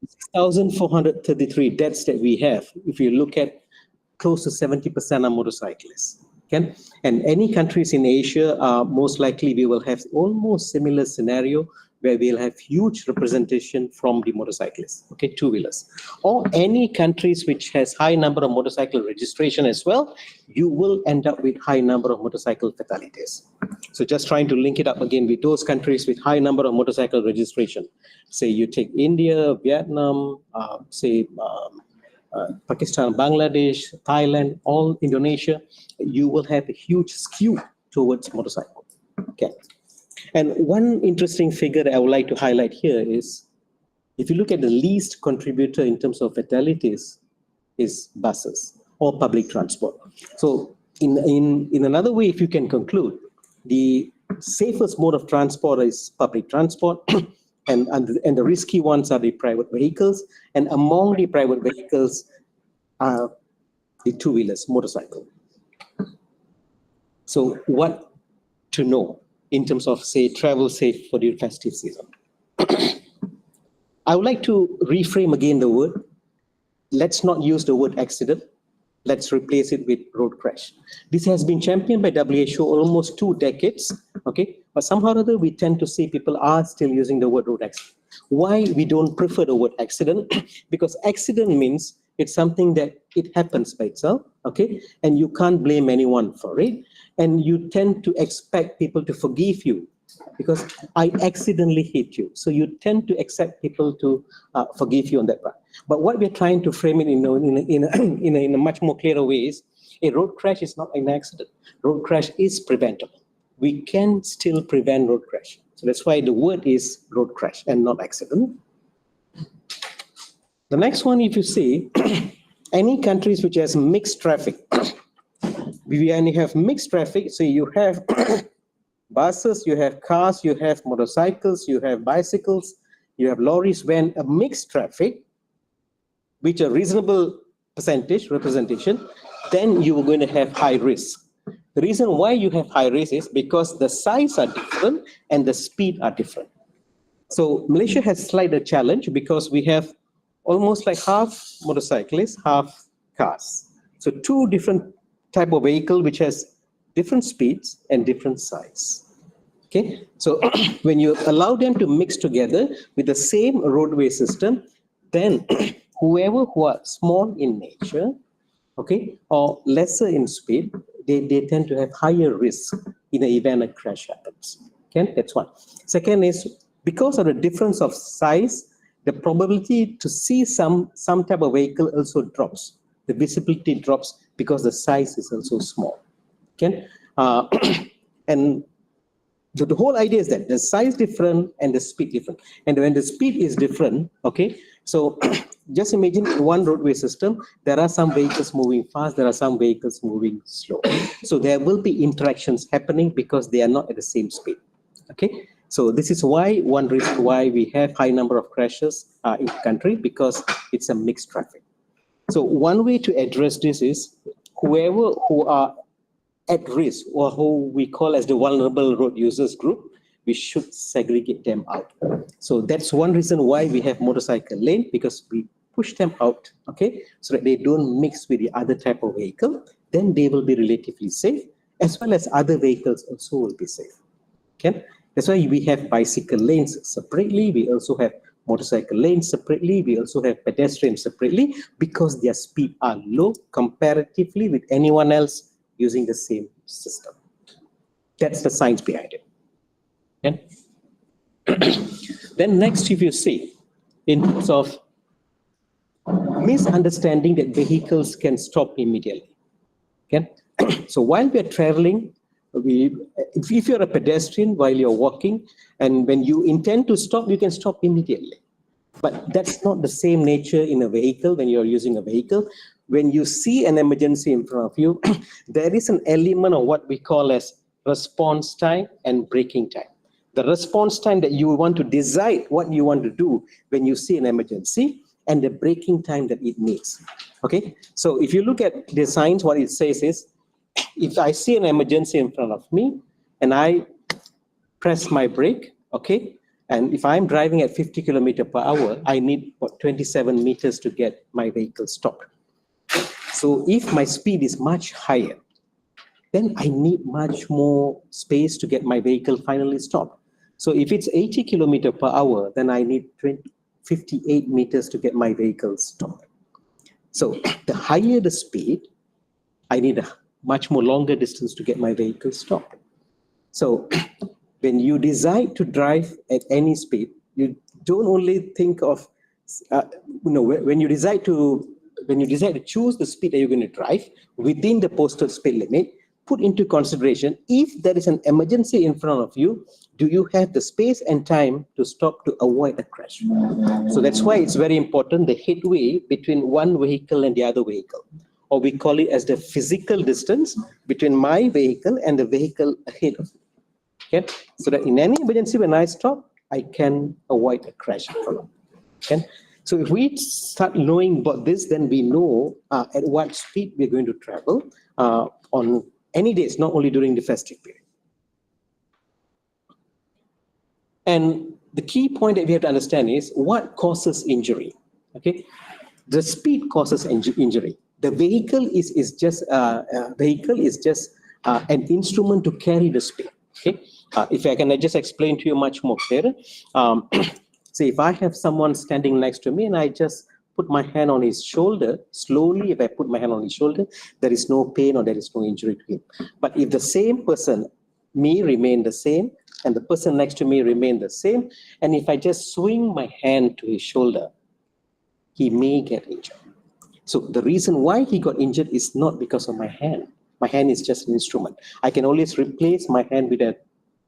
6,433 deaths that we have, if you look at, close to 70% are motorcyclists. Okay? And any countries in Asia, most likely we will have almost similar scenario where we'll have huge representation from the motorcyclists, okay, two-wheelers. Or any countries which has high number of motorcycle registration as well, you will end up with high number of motorcycle fatalities. So just trying to link it up again with those countries with high number of motorcycle registration. Say you take India, Vietnam, Pakistan, Bangladesh, Thailand, all Indonesia, you will have a huge skew towards motorcycle. Okay. And one interesting figure that I would like to highlight here is, if you look at the least contributor in terms of fatalities is buses or public transport. So in another way, if you can conclude, the safest mode of transport is public transport, and the risky ones are the private vehicles, and among the private vehicles are the two-wheelers, motorcycle. So what to know in terms of, say, travel safe for the festive season? I would like to reframe again the word. Let's not use the word accident. Let's replace it with road crash. This has been championed by WHO almost 2 decades, okay? But somehow or other, we tend to see people are still using the word road accident. Why we don't prefer the word accident? Because accident means it's something that it happens by itself, okay? And you can't blame anyone for it. And you tend to expect people to forgive you because I accidentally hit you. So you tend to accept people to forgive you on that part. But what we're trying to frame it in a much more clearer way is, a road crash is not an accident. Road crash is preventable. We can still prevent road crash. So that's why the word is road crash and not accident. The next one, if you see, any countries which has mixed traffic, we only have mixed traffic, so you have buses, you have cars, you have motorcycles, you have bicycles, you have lorries. When a mixed traffic, which a reasonable percentage representation, then you are going to have high risk. The reason why you have high risk is because the size are different and the speed are different. So Malaysia has slight challenge because we have almost like half motorcyclists, half cars. So 2 different type of vehicle which has different speeds and different size. Okay, so when you allow them to mix together with the same roadway system, then whoever who are small in nature, okay, or lesser in speed, they tend to have higher risk in the event a crash happens. Okay, that's one. Second is, because of the difference of size, the probability to see some type of vehicle also drops. The visibility drops because the size is also small. Okay, and so the whole idea is that the size different and the speed different. And when the speed is different, okay, so just imagine one roadway system, there are some vehicles moving fast, there are some vehicles moving slow. So there will be interactions happening because they are not at the same speed. Okay, so this is why one reason why we have high number of crashes in the country, because it's a mixed traffic. So one way to address this is, whoever who are at risk, or who we call as the vulnerable road users group, we should segregate them out. So that's one reason why we have motorcycle lane, because we push them out, okay, so that they don't mix with the other type of vehicle. Then they will be relatively safe, as well as other vehicles also will be safe. Okay, that's why we have bicycle lanes separately. We also have motorcycle lanes separately. We also have pedestrians separately, because their speed are low comparatively with anyone else using the same system. That's the science behind it. Okay? Then next, if you see, in terms of misunderstanding that vehicles can stop immediately. Okay? So while we are traveling, if you're a pedestrian while you're walking, and when you intend to stop, you can stop immediately. But that's not the same nature in a vehicle. When you're using a vehicle, when you see an emergency in front of you, there is an element of what we call as response time and braking time. The response time that you want to decide what you want to do when you see an emergency, and the braking time that it needs. Okay, so if you look at the signs, what it says is, if I see an emergency in front of me and I press my brake, okay, And if I'm driving at 50 kilometers per hour, I need 27 meters to get my vehicle stopped. So if my speed is much higher, then I need much more space to get my vehicle finally stopped. So if it's 80 kilometers per hour, then I need 58 meters to get my vehicle stopped. So the higher the speed, I need a much more longer distance to get my vehicle stopped. So when you decide to drive at any speed, you don't only think of, when you decide to choose the speed that you're going to drive within the posted speed limit, put into consideration, if there is an emergency in front of you, do you have the space and time to stop to avoid a crash? So that's why it's very important, the headway between one vehicle and the other vehicle, or we call it as the physical distance between my vehicle and the vehicle ahead of me. Okay, so that in any emergency, when I stop, I can avoid a crash. Okay, so if we start knowing about this, then we know at what speed we're going to travel on any days, not only during the festive period. And the key point that we have to understand is what causes injury. Okay, the speed causes injury. The vehicle is just an instrument to carry the speed. Okay, if I can just explain to you much more clearer. So if I have someone standing next to me and I just put my hand on his shoulder, slowly, if I put my hand on his shoulder, there is no pain or there is no injury to him. But if the same person, me, remain the same, and the person next to me remain the same, and if I just swing my hand to his shoulder, he may get injured. So the reason why he got injured is not because of my hand. My hand is just an instrument. I can always replace my hand with an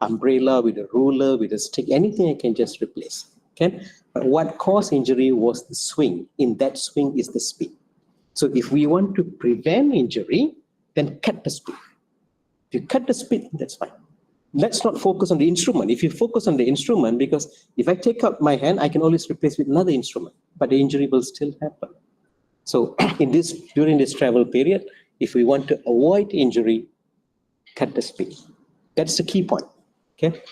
umbrella, with a ruler, with a stick, anything I can just replace. Okay? But what caused injury was the swing. In that swing is the speed. So if we want to prevent injury, then cut the speed. If you cut the speed, that's fine. Let's not focus on the instrument. If you focus on the instrument, because if I take out my hand, I can always replace with another instrument, but the injury will still happen. So during this travel period, if we want to avoid injury, cut the speed. That's the key point. Okay.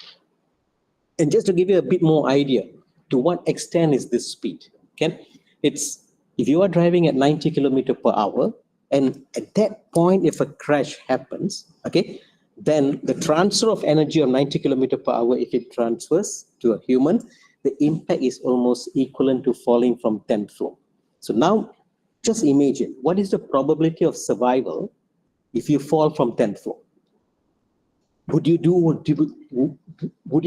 And just to give you a bit more idea, to what extent is this speed? Okay, it's if you are driving at 90 kilometers per hour, and at that point, if a crash happens, okay, then the transfer of energy of 90 kilometers per hour, if it transfers to a human, the impact is almost equivalent to falling from 10th floor. So now, just imagine, what is the probability of survival if you fall from 10th floor? Would you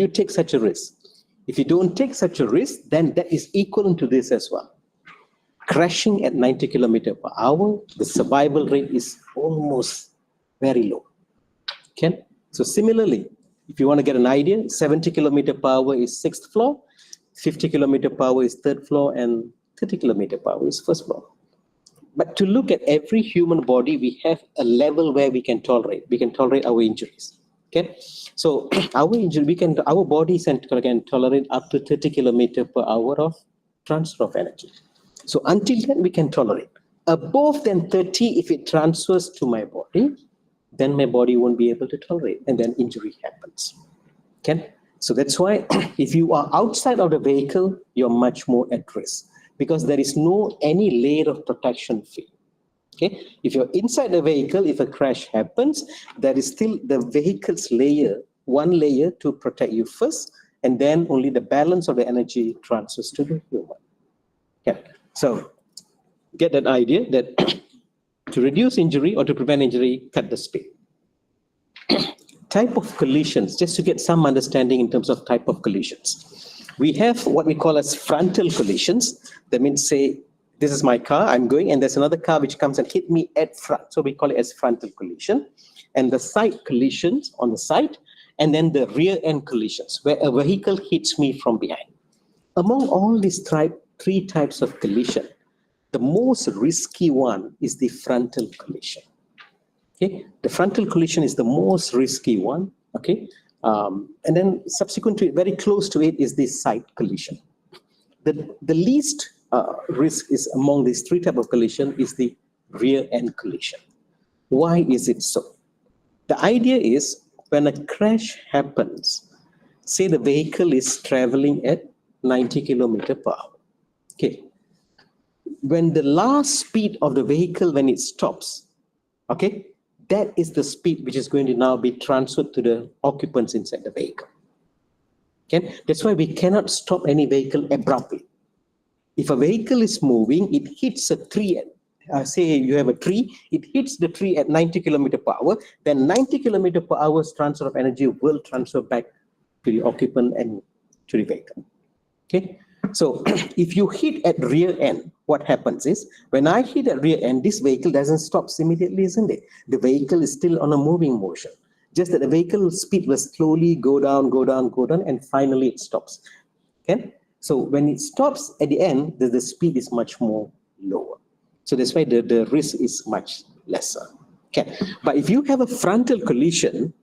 take such a risk? If you don't take such a risk, then that is equivalent to this as well. Crashing at 90 kilometers per hour, the survival rate is almost very low. Okay? So similarly, if you want to get an idea, 70 kilometers per hour is 6th floor, 50 kilometers per hour is 3rd floor, and 30 kilometers per hour is 1st floor. But to look at every human body, we have a level where we can tolerate. We can tolerate our injuries. Okay, so our bodies can tolerate up to 30 kilometers per hour of transfer of energy. So until then, we can tolerate. Above than 30, if it transfers to my body, then my body won't be able to tolerate, and then injury happens. Okay, so that's why if you are outside of the vehicle, you're much more at risk because there is no any layer of protection for you. Okay, if you're inside the vehicle, if a crash happens, there is still the vehicle's layer, one layer to protect you first, and then only the balance of the energy transfers to the human. Okay, so get that idea that to reduce injury or to prevent injury, cut the speed. Type of collisions, just to get some understanding in terms of type of collisions. We have what we call as frontal collisions. That means, say, this is my car, I'm going, and there's another car which comes and hit me at front. So we call it as frontal collision. And the side collisions on the side, and then the rear end collisions, where a vehicle hits me from behind. Among all these three types of collision, the most risky one is the frontal collision. Okay, the frontal collision is the most risky one. Okay, and then subsequent to it, very close to it, is the side collision. The least risk is among these three types of collision is the rear end collision. Why is it so? The idea is when a crash happens, Say the vehicle is traveling at 90 kilometers per hour. Okay. When the last speed of the vehicle, when it stops, okay, that is the speed which is going to now be transferred to the occupants inside the vehicle. Okay, that's why we cannot stop any vehicle abruptly. If a vehicle is moving, it hits a tree, say you have a tree, it hits the tree at 90 kilometers per hour, then 90 kilometers per hour's transfer of energy will transfer back to the occupant and to the vehicle. Okay, so if you hit at rear end, what happens is, when I hit at rear end, this vehicle doesn't stop immediately, isn't it? The vehicle is still on a moving motion. Just that the vehicle speed will slowly go down, and finally it stops. Okay, so when it stops at the end, the speed is much more lower. So that's why the risk is much lesser. Okay, but if you have a frontal collision,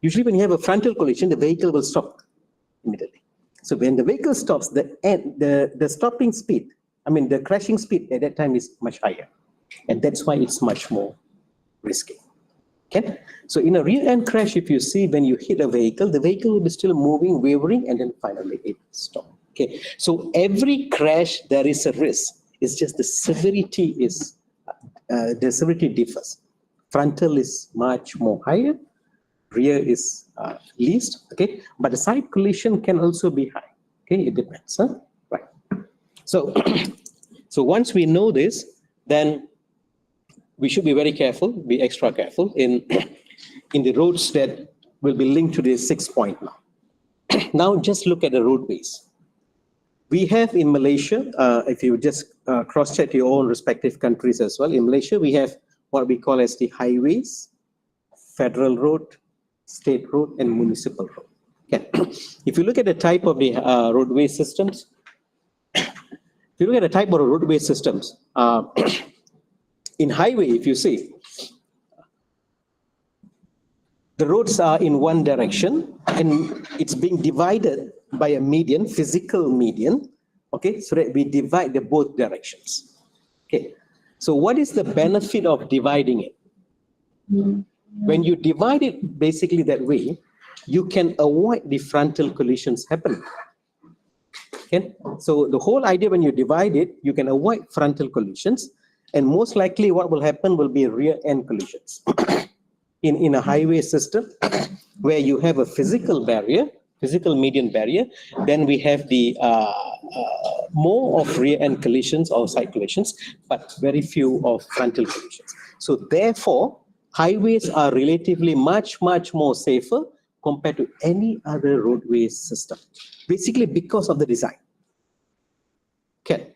usually when you have a frontal collision, the vehicle will stop immediately. So when the vehicle stops, the stopping speed, the crashing speed at that time is much higher. And that's why it's much more risky. Okay? So in a rear end crash, if you see when you hit a vehicle, the vehicle will be still moving, wavering, and then finally it stops. Okay? So every crash, there is a risk. It's just the severity differs. Frontal is much more higher. Rear is least, okay, but the side collision can also be high. Okay, it depends, huh? Right. So, so once we know this, then we should be very careful, be extra careful in the roads that will be linked to this 6 point now. Now, just look at the roadways. We have in Malaysia, if you just cross-check your own respective countries as well, in Malaysia, we have what we call as the highways, federal road, state road, and municipal road. Okay. If you look at the type of the roadway systems, in highway, if you see, the roads are in one direction and it's being divided by a median, physical median, okay, so that we divide the both directions. Okay, so what is the benefit of dividing it? When you divide it basically that way, you can avoid the frontal collisions happening. Okay? So the whole idea when you divide it, you can avoid frontal collisions, and most likely what will happen will be rear end collisions. In a highway system where you have a physical barrier, physical median barrier, then we have the more of rear end collisions or side collisions, but very few of frontal collisions. So therefore, highways are relatively much more safer compared to any other roadway system, basically because of the design. Okay,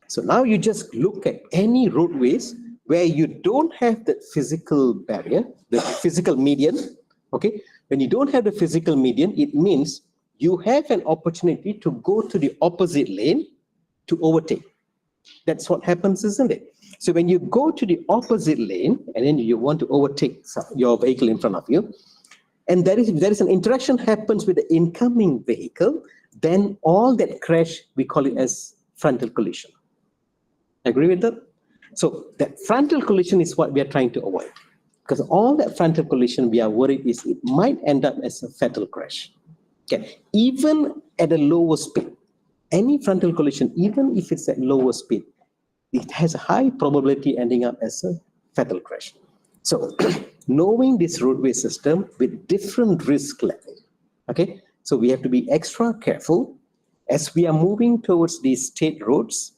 so now you just look at any roadways where you don't have the physical barrier, the physical median. Okay, when you don't have the physical median, it means you have an opportunity to go to the opposite lane to overtake. That's what happens, isn't it? So when you go to the opposite lane and then you want to overtake your vehicle in front of you, and there is an interaction happens with the incoming vehicle, then all that crash, we call it as frontal collision. Agree with that? So that frontal collision is what we are trying to avoid, because all that frontal collision we are worried is it might end up as a fatal crash. Okay, even at a lower speed, any frontal collision, even if it's at lower speed, it has a high probability ending up as a fatal crash. So knowing this roadway system with different risk level, okay, so we have to be extra careful as we are moving towards these state roads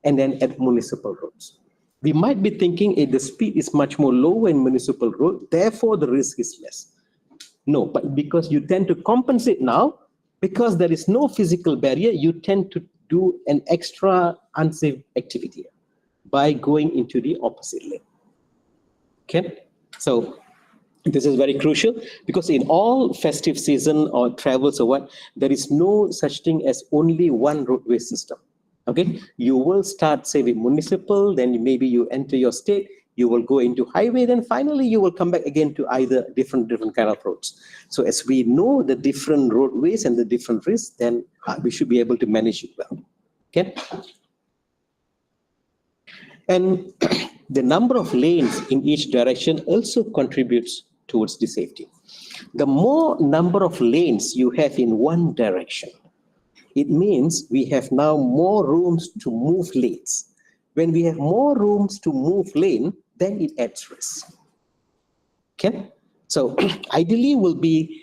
and then at municipal roads. We might be thinking the speed is much more low in municipal road, therefore the risk is less. No, but because you tend to compensate now, because there is no physical barrier, you tend to do an extra unsafe activity by going into the opposite lane. Okay, so this is very crucial because in all festive season or travels or what, there is no such thing as only one roadway system. Okay, you will start, say, with municipal, then maybe you enter your state, you will go into highway, then finally you will come back again to either different kind of roads. So as we know the different roadways and the different risks, then we should be able to manage it well. Okay. And the number of lanes in each direction also contributes towards the safety. The more number of lanes you have in one direction, it means we have now more rooms to move lanes. When we have more rooms to move lane, then it adds risk. Okay? So ideally will be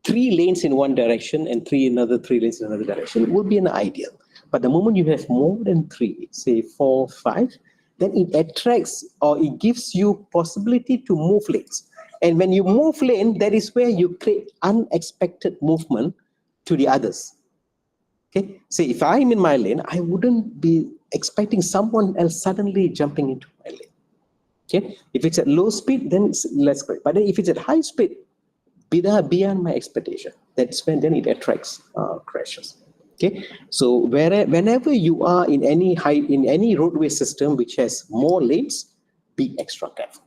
3 lanes in one direction and 3 lanes in another direction. It would be an ideal. But the moment you have more than 3, say 4, 5, then it attracts or it gives you possibility to move lanes. And when you move lane, that is where you create unexpected movement to the others. Okay, say if I'm in my lane, I wouldn't be expecting someone else suddenly jumping into my lane. Okay, if it's at low speed, then it's less great. But then if it's at high speed, beyond my expectation, that's when then it attracts crashes. Okay, so whenever you are in any roadway system which has more lanes, be extra careful.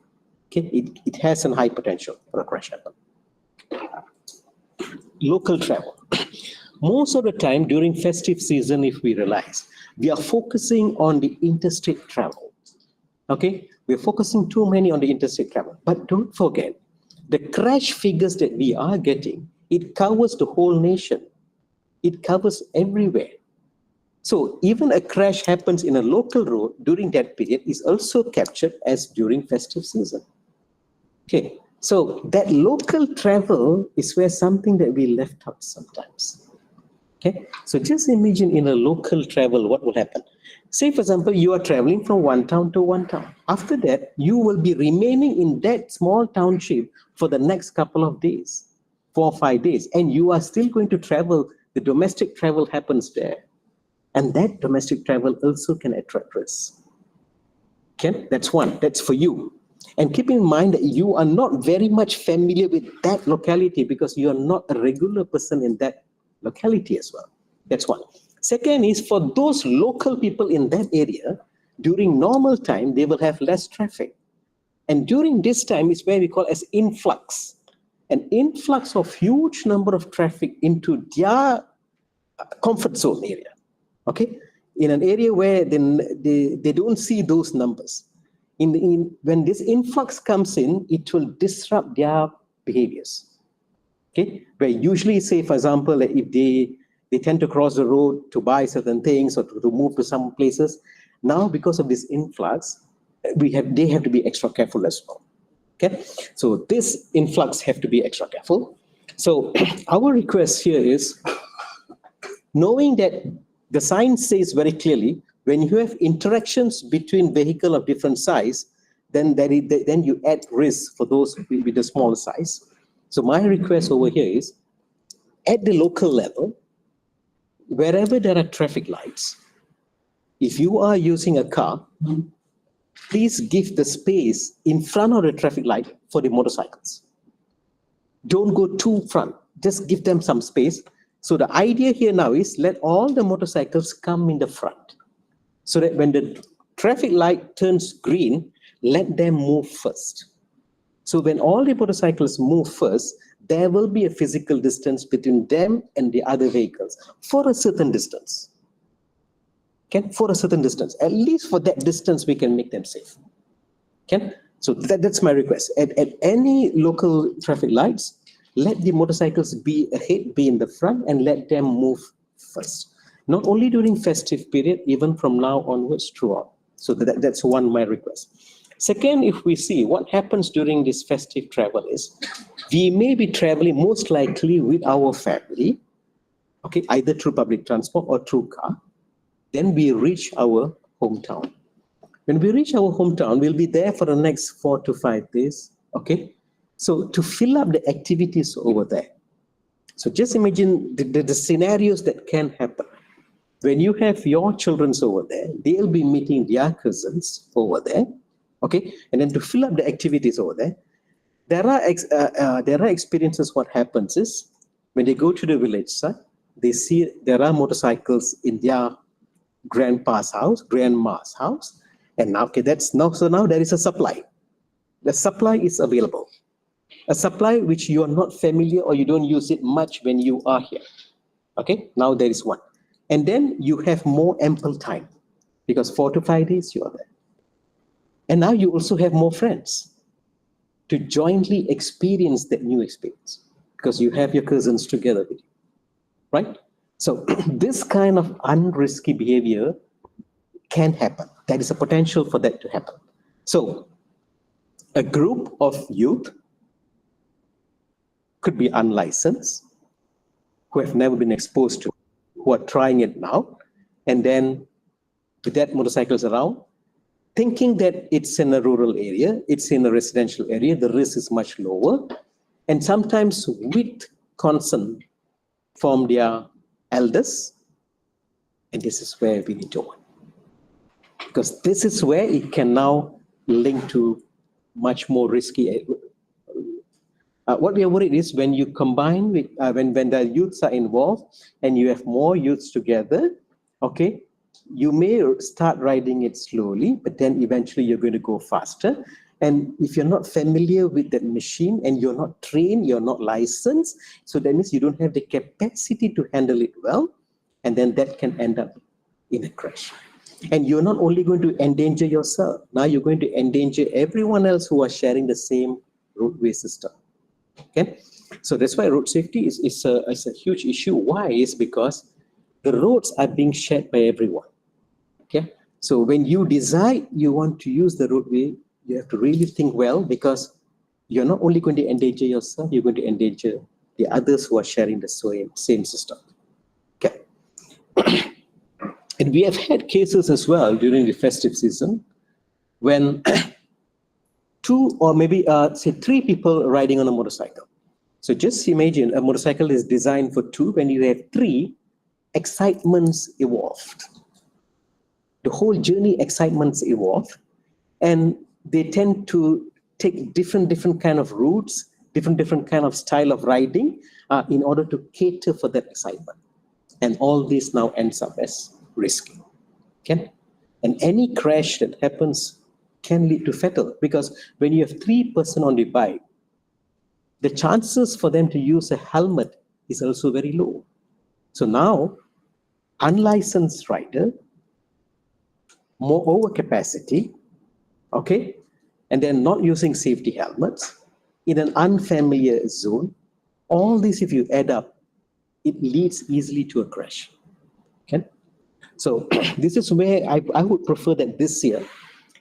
Okay, it has a high potential for a crash happen. Local travel. Most of the time during festive season, if we realize, we are focusing on the interstate travel. Okay, we're focusing too many on the interstate travel. But don't forget, the crash figures that we are getting, it covers the whole nation. It covers everywhere. So even a crash happens in a local road during that period is also captured as during festive season. Okay, so that local travel is where something that we left out sometimes. Okay, so just imagine in a local travel, what will happen? Say, for example, you are traveling from one town to one town. After that, you will be remaining in that small township for the next couple of days, 4 or 5 days, and you are still going to travel. The domestic travel happens there. And that domestic travel also can attract risk. Okay, that's one, that's for you. And keep in mind that you are not very much familiar with that locality because you are not a regular person in that locality as well. That's one. Second is for those local people in that area, during normal time, they will have less traffic. And during this time is where we call as influx. An influx of huge number of traffic into their comfort zone area. Okay, in an area where they don't see those numbers. When this influx comes in, it will disrupt their behaviors. Okay, where usually, say for example, if they tend to cross the road to buy certain things or to move to some places, now because of this influx, they have to be extra careful as well. Okay, so this influx have to be extra careful. So our request here is, knowing that the science says very clearly, when you have interactions between vehicle of different size, then you add risk for those with the small size. So my request over here is, at the local level, wherever there are traffic lights, if you are using a car, please give the space in front of the traffic light for the motorcycles. Don't go too front, just give them some space. So the idea here now is let all the motorcycles come in the front so that when the traffic light turns green, let them move first. So when all the motorcycles move first, there will be a physical distance between them and the other vehicles for a certain distance. Okay, for a certain distance. At least for that distance, we can make them safe. Okay, so that's my request. At any local traffic lights, let the motorcycles be ahead, be in the front, and let them move first. Not only during festive period, even from now onwards throughout. So that's one my request. Second, if we see what happens during this festive travel is, we may be traveling most likely with our family, okay, either through public transport or through car. Then we reach our hometown. When we reach our hometown, we'll be there for the next 4 to 5 days, okay? So to fill up the activities over there. So just imagine the scenarios that can happen. When you have your children over there, they'll be meeting their cousins over there, okay? And then to fill up the activities over there, there are experiences. What happens is, when they go to the village side, they see there are motorcycles in their grandpa's house, grandma's house, and now, okay, so now there is a supply. The supply is available. A supply which you are not familiar or you don't use it much when you are here. Okay, now there is one. And then you have more ample time because 4 to 5 days you are there. And now you also have more friends. to jointly experience that new experience, because you have your cousins together with you, right? So this kind of unrisky behavior can happen. There is a potential for that to happen. So a group of youth could be unlicensed, who have never been exposed to, who are trying it now, and then with that motorcycles around, thinking that it's in a rural area, it's in a residential area, the risk is much lower, and sometimes with concern from their elders, and this is where we need to work. Because this is where it can now link to much more risky. What we are worried is when you combine with, when the youths are involved and you have more youths together, okay, you may start riding it slowly, but then eventually you're going to go faster. And if you're not familiar with that machine and you're not trained, you're not licensed, so that means you don't have the capacity to handle it well, and then that can end up in a crash. And you're not only going to endanger yourself, now you're going to endanger everyone else who are sharing the same roadway system. Okay, so that's why road safety is a huge issue. Why? Is because the roads are being shared by everyone. Okay, so when you decide you want to use the roadway, you have to really think well, because you're not only going to endanger yourself, you're going to endanger the others who are sharing the same system. Okay, and we have had cases as well during the festive season when two or maybe say 3 people riding on a motorcycle. So just imagine a motorcycle is designed for 2. When you have 3, excitements evolved. The whole journey excitements evolved, and they tend to take different kind of routes, different kind of style of riding in order to cater for that excitement. And all this now ends up as risky. Okay? And any crash that happens can lead to fatal, because when you have 3 person on the bike, the chances for them to use a helmet is also very low. So now, unlicensed rider, more overcapacity, okay, and then not using safety helmets in an unfamiliar zone, all this, if you add up, it leads easily to a crash. Okay, so this is where I would prefer that this year,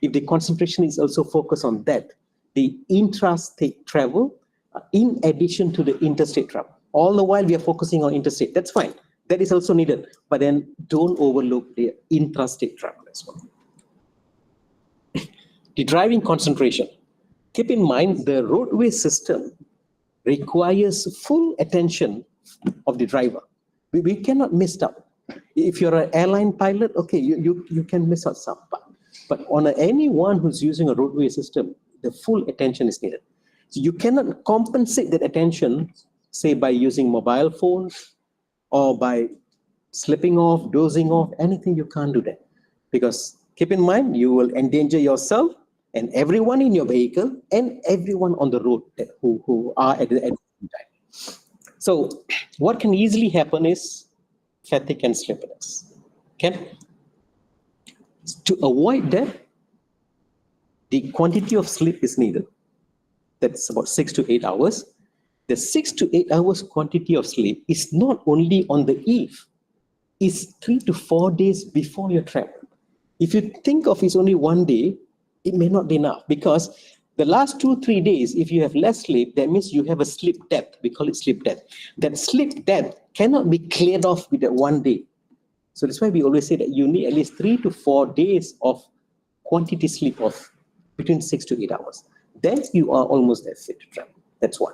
if the concentration is also focused on that, the intrastate travel, in addition to the interstate travel. All the while we are focusing on interstate, that's fine. That is also needed, but then don't overlook the intrastate travel as well. The driving concentration. Keep in mind the roadway system requires full attention of the driver. We cannot miss out. If you're an airline pilot, okay, you can miss out some part. But on anyone who's using a roadway system, the full attention is needed. So you cannot compensate that attention, say by using mobile phones or by slipping off, dozing off, anything. You can't do that. Because keep in mind, you will endanger yourself and everyone in your vehicle and everyone on the road who are at the same time. So what can easily happen is fatigue and sleepiness. Okay? To avoid that, the quantity of sleep is needed. That's about 6 to 8 hours. The 6 to 8 hours quantity of sleep is not only on the eve, it's 3 to 4 days before your travel. If you think of it's only 1 day, it may not be enough, because the last 2-3 days, if you have less sleep, that means you have a sleep debt. We call it sleep debt. That sleep debt cannot be cleared off with that 1 day. So that's why we always say that you need at least 3 to 4 days of quantity sleep of between 6 to 8 hours. Then you are almost as fit to travel. That's one.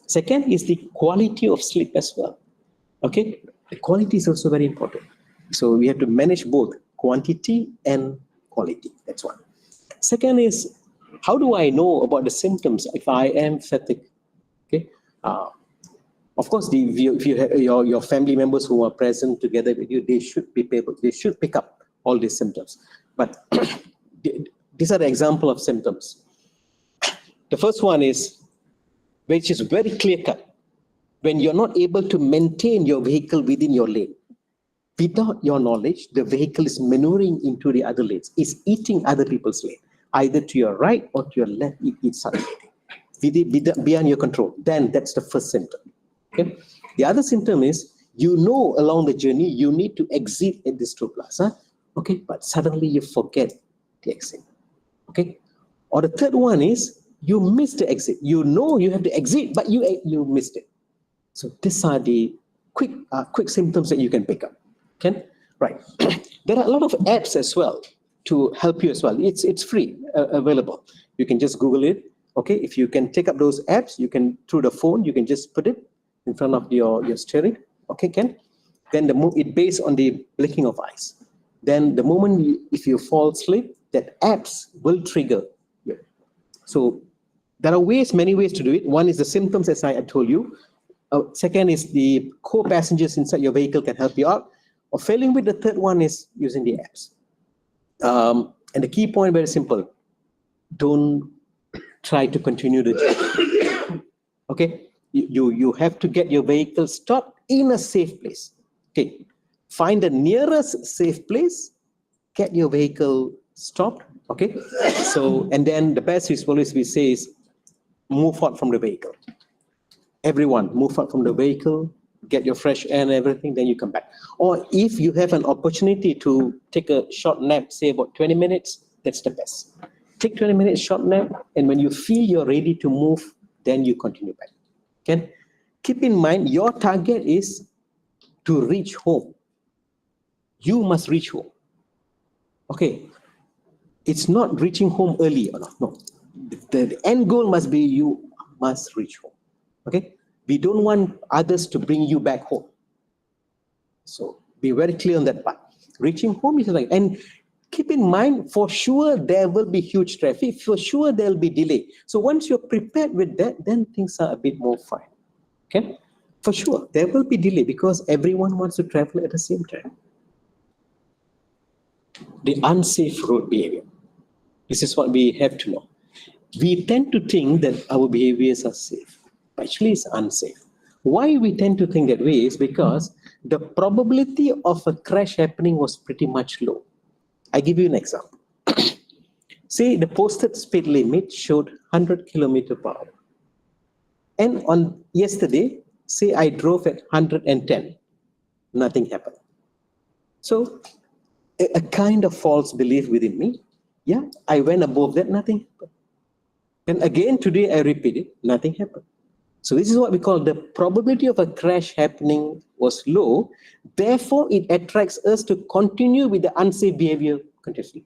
Second is the quality of sleep as well. Okay, the quality is also very important. So we have to manage both quantity and quality. That's one. Second is, how do I know about the symptoms if I am fatigued? Okay, of course, if you have your family members who are present together with you, they should pick up all these symptoms. But these are the example of symptoms. The first one is, which is very clear cut, when you're not able to maintain your vehicle within your lane. Without your knowledge, the vehicle is maneuvering into the other lanes, is eating other people's lane, either to your right or to your left, it eats something. beyond your control, then that's the first symptom. Okay. The other symptom is, you know, along the journey you need to exit at this toll plaza, okay, but suddenly you forget the exit. Okay. Or the third one is, you miss the exit. You know you have to exit, but you missed it. So these are the quick symptoms that you can pick up. Okay, right. There are a lot of apps as well to help you as well. It's free, available. You can just Google it. Okay, if you can take up those apps, you can, through the phone, you can just put it in front of your steering. Okay, Ken. Then it based on the blinking of eyes. Then the moment if you fall asleep, that apps will trigger you. So there are many ways to do it. One is the symptoms, as I told you. Second is the co-passengers inside your vehicle can help you out. Or failing with the third one is using the apps. And the key point, very simple. Don't try to continue the journey. Okay? You have to get your vehicle stopped in a safe place. Okay? Find the nearest safe place, get your vehicle stopped. Okay? So, and then the best is always we say is, move out from the vehicle. Everyone, move out from the vehicle, get your fresh air and everything, then you come back. Or if you have an opportunity to take a short nap, say about 20 minutes, that's the best. Take 20 minutes short nap, and when you feel you're ready to move, then you continue back. Okay? Keep in mind, your target is to reach home. You must reach home. Okay? It's not reaching home early or not. No. The end goal must be you must reach home. Okay? We don't want others to bring you back home. So be very clear on that part. Reaching home is like, and keep in mind, for sure there will be huge traffic. For sure there will be delay. So once you're prepared with that, then things are a bit more fine. Okay? For sure there will be delay because everyone wants to travel at the same time. The unsafe road behavior. This is what we have to know. We tend to think that our behaviors are safe. Actually, it's unsafe. Why we tend to think that way is because the probability of a crash happening was pretty much low. I give you an example. Say the posted speed limit showed 100 kilometers per hour. And on yesterday, say I drove at 110, nothing happened. So a kind of false belief within me. Yeah, I went above that, nothing happened. And again, today I repeat it, nothing happened. So this is what we call the probability of a crash happening was low. Therefore, it attracts us to continue with the unsafe behavior continuously.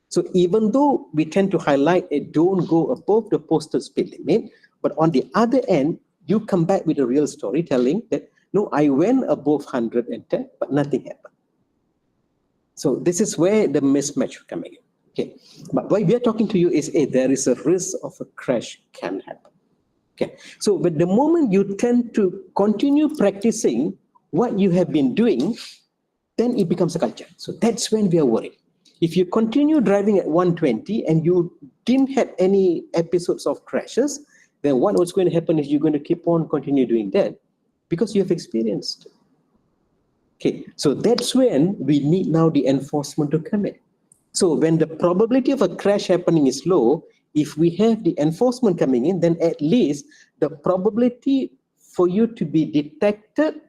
So even though we tend to highlight it, don't go above the posted speed limit, but on the other end, you come back with a real story telling that, no, I went above 110, but nothing happened. So this is where the mismatch coming in. Okay, but why we are talking to you is, there is a risk of a crash can happen. Okay, so but the moment you tend to continue practicing what you have been doing, then it becomes a culture. So that's when we are worried. If you continue driving at 120 and you didn't have any episodes of crashes, then what's going to happen is you're going to keep on continue doing that because you have experienced it. Okay, so that's when we need now the enforcement to come in. So when the probability of a crash happening is low, if we have the enforcement coming in, then at least the probability for you to be detected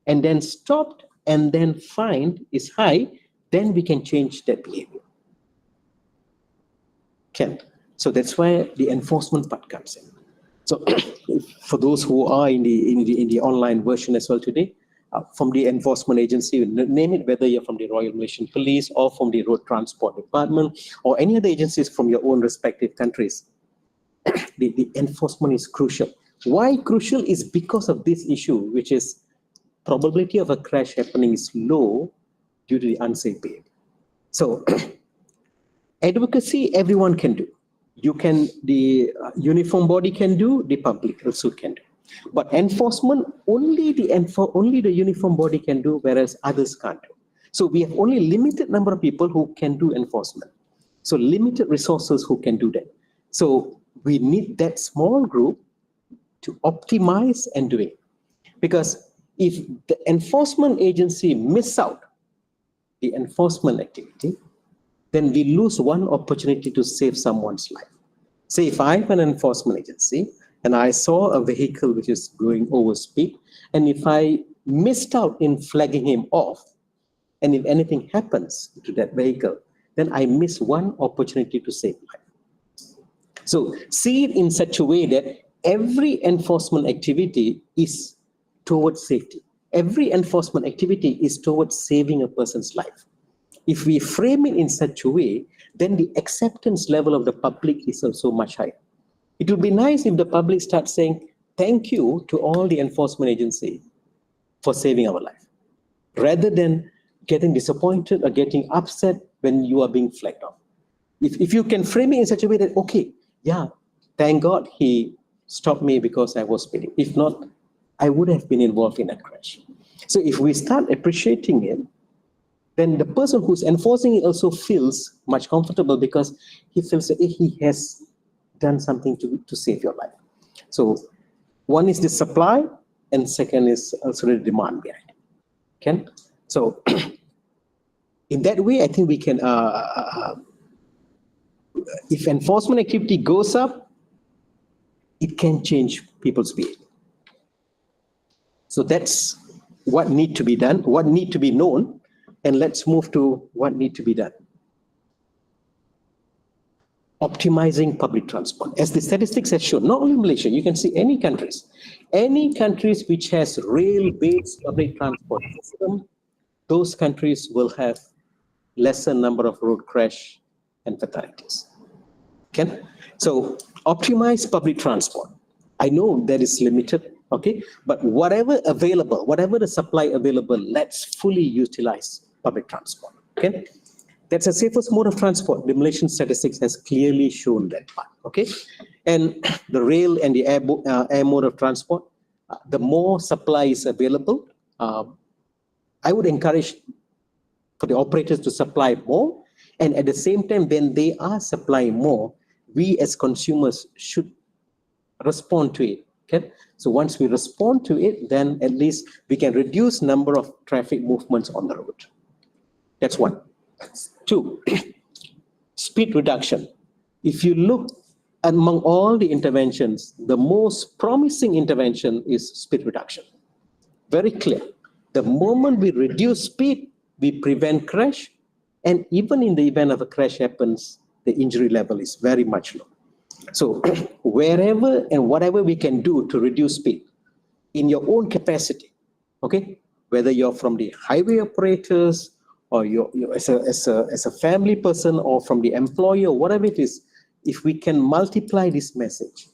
and then stopped and then fined is high, then we can change that behavior. Okay, so that's where the enforcement part comes in. So for those who are in the online version as well today, from the enforcement agency, name it, whether you're from the Royal Malaysian Police or from the Road Transport Department or any other agencies from your own respective countries, the enforcement is crucial. Why crucial is because of this issue, which is probability of a crash happening is low due to the unsafe behavior. So advocacy, everyone can do. You can, the uniform body can do, the public also can do. But enforcement, only the uniform body can do, whereas others can't do. So we have only limited number of people who can do enforcement. So limited resources who can do that. So we need that small group to optimize and do it. Because if the enforcement agency miss out the enforcement activity, then we lose one opportunity to save someone's life. Say if I'm an enforcement agency and I saw a vehicle which is going over speed, and if I missed out in flagging him off, and if anything happens to that vehicle, then I miss one opportunity to save life. So see it in such a way that every enforcement activity is towards safety. Every enforcement activity is towards saving a person's life. If we frame it in such a way, then the acceptance level of the public is also much higher. It would be nice if the public starts saying, thank you to all the enforcement agency for saving our life, rather than getting disappointed or getting upset when you are being flagged off. If you can frame it in such a way that, okay, yeah, thank God he stopped me because I was speeding. If not, I would have been involved in a crash. So if we start appreciating it, then the person who's enforcing it also feels much comfortable because he feels that he has done something to save your life. So one is the supply, and second is also the demand behind it. Okay? So in that way, I think we can, if enforcement activity goes up, it can change people's behavior. So that's what need to be done, what need to be known, and let's move to what need to be done. Optimizing public transport. As the statistics have shown, not only Malaysia, you can see any countries which has rail-based public transport system, those countries will have lesser number of road crash and fatalities. Okay, so optimize public transport. I know that is limited, okay, but whatever available, whatever the supply available, let's fully utilize public transport. Okay, that's the safest mode of transport. The Malaysian statistics has clearly shown that part. Okay, and the rail and the air mode of transport, the more supply is available, I would encourage for the operators to supply more, and at the same time, when they are supplying more, we as consumers should respond to it. Okay, so once we respond to it, then at least we can reduce number of traffic movements on the road. That's one. Two, speed reduction. If you look among all the interventions, the most promising intervention is speed reduction. Very clear. The moment we reduce speed, we prevent crash, and even in the event of a crash happens, the injury level is very much low. So wherever and whatever we can do to reduce speed in your own capacity, okay, whether you're from the highway operators or you're as a family person or from the employer, whatever it is, if we can multiply this message,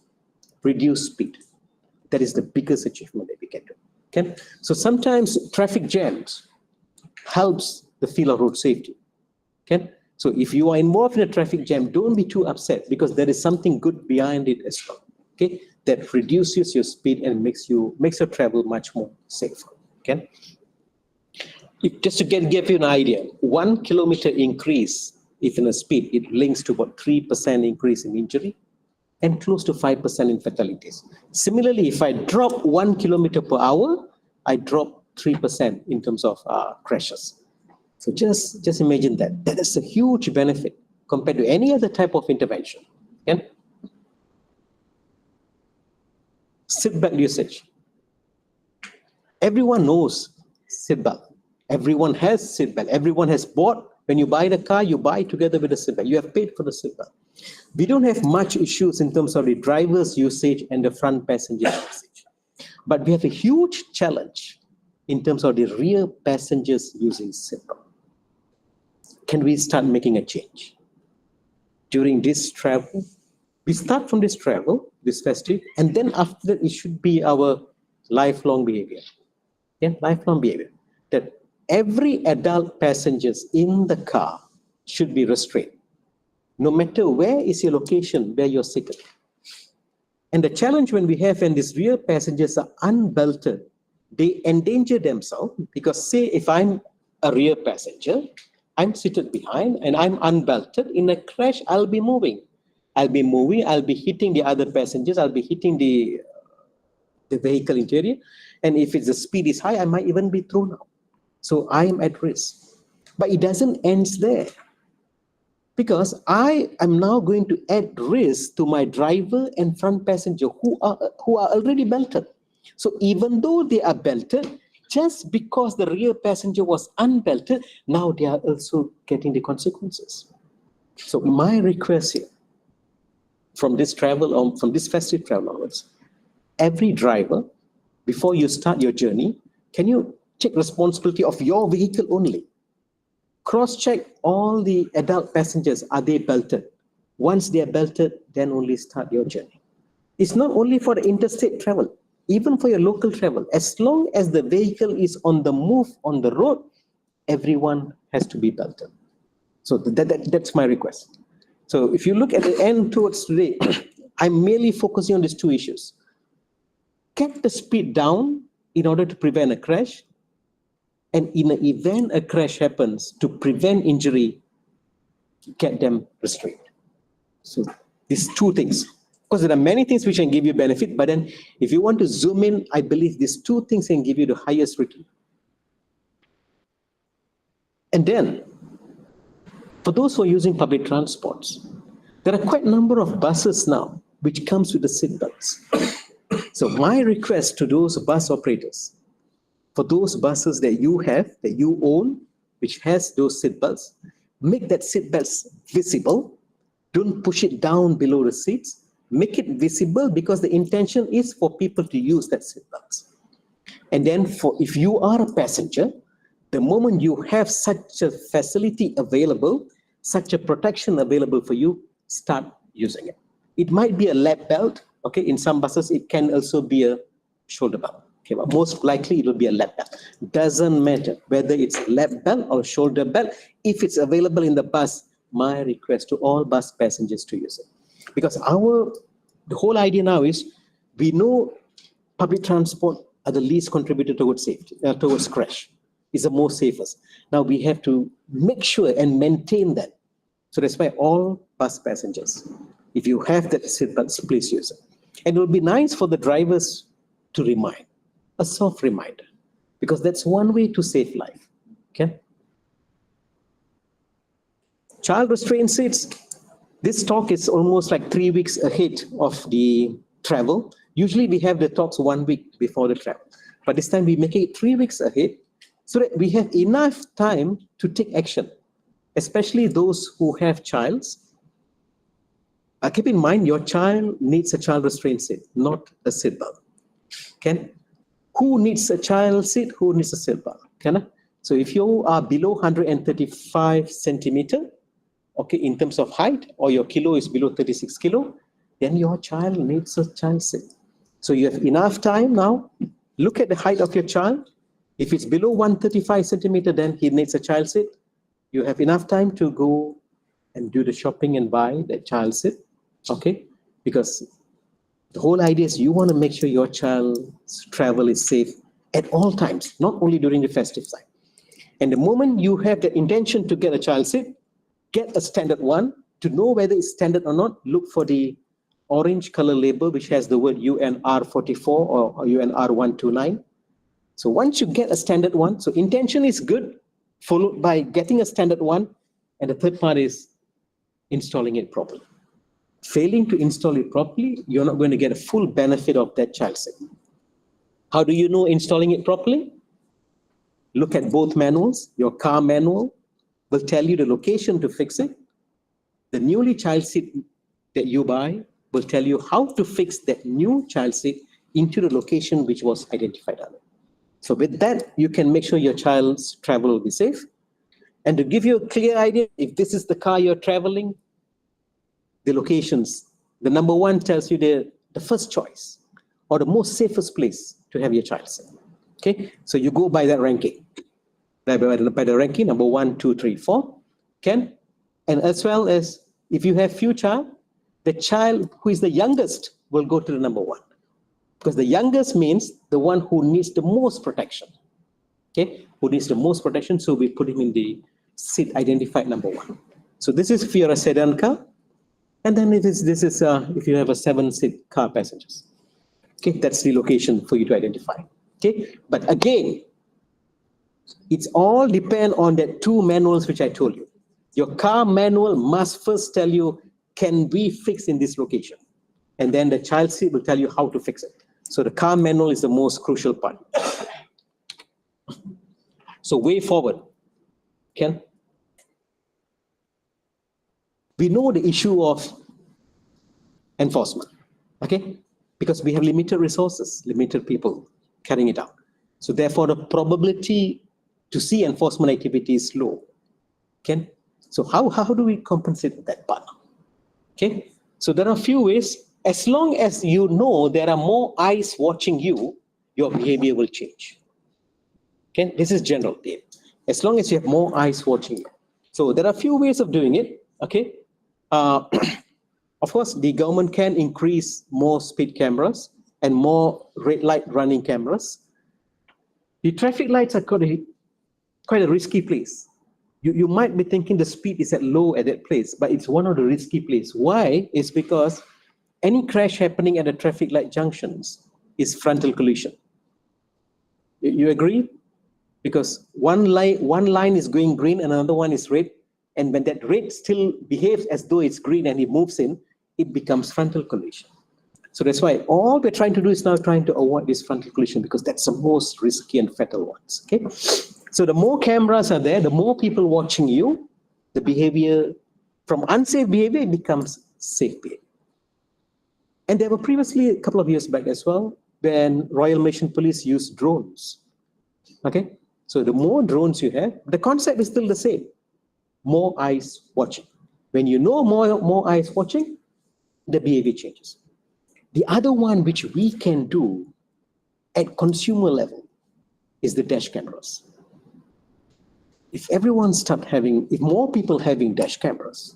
reduce speed, that is the biggest achievement that we can do. Okay, so sometimes traffic jams helps the feel of road safety. Okay, so if you are involved in a traffic jam, don't be too upset because there is something good behind it as well. Okay, that reduces your speed and makes your travel much more safer. Okay, just to give you an idea, 1 kilometer increase if in a speed, it links to about 3% increase in injury and close to 5% in fatalities. Similarly, if I drop 1 kilometer per hour, I drop 3% in terms of crashes. So just imagine that. That is a huge benefit compared to any other type of intervention. Okay? Seatbelt usage. Everyone knows seatbelt. Everyone has seatbelt. Everyone has bought. When you buy the car, you buy together with the seatbelt. You have paid for the seatbelt. We don't have much issues in terms of the driver's usage and the front passenger usage. But we have a huge challenge in terms of the rear passengers using seatbelt. Can we start making a change? During this travel, we start from this travel, this festive, and then after that, it should be our lifelong behavior. Yeah, lifelong behavior. That every adult passengers in the car should be restrained, no matter where is your location, where you're seated. And the challenge when we have when these rear passengers are unbelted, they endanger themselves because say if I'm a rear passenger, I'm seated behind and I'm unbelted, in a crash, I'll be moving. I'll be hitting the other passengers, I'll be hitting the vehicle interior. And if the speed is high, I might even be thrown out. So I am at risk. But it doesn't end there. because I am now going to add risk to my driver and front passenger who are already belted. So even though they are belted, just because the rear passenger was unbelted, now they are also getting the consequences. So my request here, from this travel on, from this festive travel onwards, every driver, before you start your journey, can you take responsibility of your vehicle only? Cross-check all the adult passengers, are they belted? Once they are belted, then only start your journey. It's not only for the interstate travel, even for your local travel. As long as the vehicle is on the move on the road, everyone has to be belted. So that's my request. So if you look at the end towards today, I'm merely focusing on these two issues. Get the speed down in order to prevent a crash. And in the event a crash happens, to prevent injury, get them restrained. So these two things. Because there are many things which can give you benefit, but then if you want to zoom in, I believe these two things can give you the highest return. And then, for those who are using public transports, there are quite a number of buses now which comes with the seat belts. So my request to those bus operators, for those buses that you have, that you own, which has those seat belts, make that seat belts visible. Don't push it down below the seats. Make it visible, because the intention is for people to use that seat belts. And then if you are a passenger, the moment you have such a facility available, such a protection available for you, start using it. It might be a lap belt. Okay, in some buses, it can also be a shoulder belt. Okay, but most likely it will be a lap belt. Doesn't matter whether it's a lap belt or shoulder belt. If it's available in the bus, my request to all bus passengers to use it. Because the whole idea now is, we know public transport are the least contributor towards safety, towards crash. Is the most safest. Now we have to make sure and maintain that. So that's why all bus passengers, if you have that seatbelt, please use it. And it will be nice for the drivers to remind, a soft reminder, because that's one way to save life. Okay. Child restraint seats. This talk is almost like 3 weeks ahead of the travel. Usually we have the talks 1 week before the travel, but this time we make it 3 weeks ahead, so that we have enough time to take action, especially those who have childs. Keep in mind, your child needs a child restraint seat, not a seat belt. Okay? Who needs a child seat? Who needs a seat belt? Okay? So if you are below 135 centimeter, okay, in terms of height, or your kilo is below 36 kilo, then your child needs a child seat. So you have enough time now. Look at the height of your child. If it's below 135 centimeter, then he needs a child seat. You have enough time to go and do the shopping and buy that child seat, okay? Because the whole idea is you want to make sure your child's travel is safe at all times, not only during the festive time. And the moment you have the intention to get a child seat, get a standard one. To know whether it's standard or not, look for the orange color label which has the word UNR44 or UNR129. So once you get a standard one, so intention is good, followed by getting a standard one, and the third part is installing it properly. Failing to install it properly, you're not going to get a full benefit of that child seat. How do you know installing it properly? Look at both manuals. Your car manual will tell you the location to fix it. The newly child seat that you buy will tell you how to fix that new child seat into the location which was identified earlier. So with that, you can make sure your child's travel will be safe. And to give you a clear idea, if this is the car you're traveling, the locations, the number one tells you the first choice or the most safest place to have your child seat. Okay, so you go by that ranking. By the ranking, number 1, 2, 3, 4. Okay? And as well as if you have few child, the child who is the youngest will go to the number 1. Because the youngest means the one who needs the most protection. Okay, who needs the most protection, so we put him in the seat identified number 1. So this is if you're a sedan car, and then this is if you have a 7-seat car passengers. Okay, that's the location for you to identify. Okay, but again, it's all depend on the 2 manuals which I told you. Your car manual must first tell you, can we fix in this location? And then the child seat will tell you how to fix it. So the car manual is the most crucial part. So way forward, Ken? We know the issue of enforcement, okay? Because we have limited resources, limited people carrying it out. So therefore, the probability to see enforcement activity is low, okay? So how do we compensate that part? Okay, so there are a few ways. As long as you know there are more eyes watching you, your behavior will change. Okay, this is general behavior. As long as you have more eyes watching you. So there are a few ways of doing it. Okay, of course, the government can increase more speed cameras and more red light running cameras. The traffic lights are quite a risky place. You might be thinking the speed is at low at that place, but it's one of the risky places. Why? It's because any crash happening at the traffic light junctions is frontal collision. You agree? Because one line is going green and another one is red, and when that red still behaves as though it's green and it moves in, it becomes frontal collision. So that's why all we're trying to do is now trying to avoid this frontal collision, because that's the most risky and fatal ones. Okay. So the more cameras are there, the more people watching you, the behavior from unsafe behavior becomes safe behavior. And there were previously, a couple of years back as well, when Royal Malaysian Police used drones. Okay, so the more drones you have, the concept is still the same. More eyes watching. When you know more eyes watching, the behavior changes. The other one which we can do at consumer level is the dash cameras. If more people having dash cameras,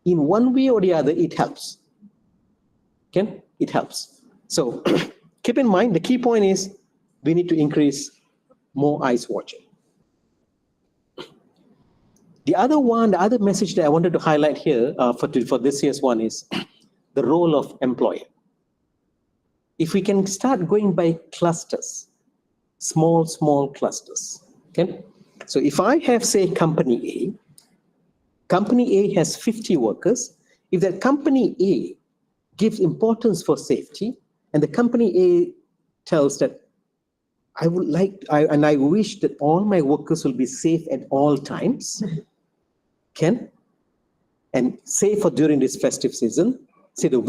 in one way or the other, it helps. Okay, it helps. So keep in mind, the key point is we need to increase more eyes watching. The other message that I wanted to highlight here for this year's one is the role of employer. If we can start going by clusters, small clusters, okay? So if I have, say, company A has 50 workers. If that company A gives importance for safety, and the company A tells that I wish that all my workers will be safe at all times, and say for during this festive season, say the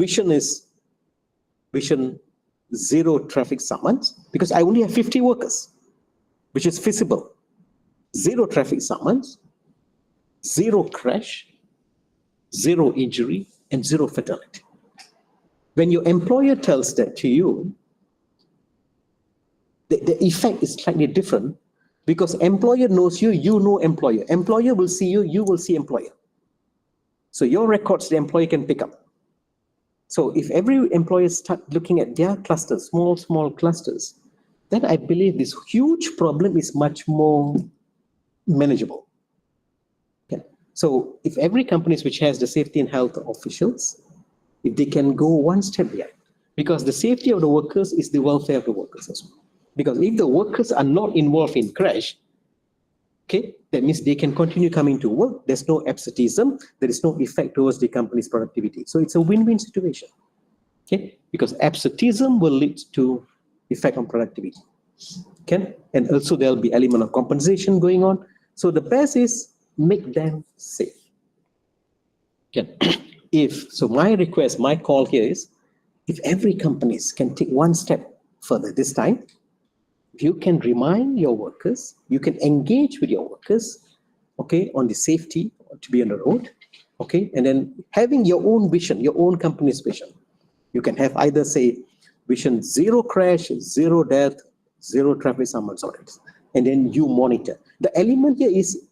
vision zero traffic summons, because I only have 50 workers, which is feasible. Zero traffic summons, zero crash, zero injury, and zero fatality. When your employer tells that to you, the effect is slightly different, because employer knows you, you know employer. Employer will see you, you will see employer. So your records, the employer can pick up. So if every employer start looking at their clusters, small clusters, then I believe this huge problem is much more manageable. Okay. So if every company which has the safety and health officials, if they can go one step behind, because the safety of the workers is the welfare of the workers as well. Because if the workers are not involved in crash, okay, that means they can continue coming to work. There's no absenteeism. There is no effect towards the company's productivity. So it's a win-win situation, okay? Because absenteeism will lead to effect on productivity, okay? And also there'll be element of compensation going on. So the best is make them safe. Okay. So my request, my call here is, if every companies can take one step further this time, you can remind your workers, you can engage with your workers, okay, on the safety to be on the road, okay, and then having your own vision, your own company's vision. You can have either say vision zero crash, zero death, zero traffic summons audits, and then you monitor. The element here is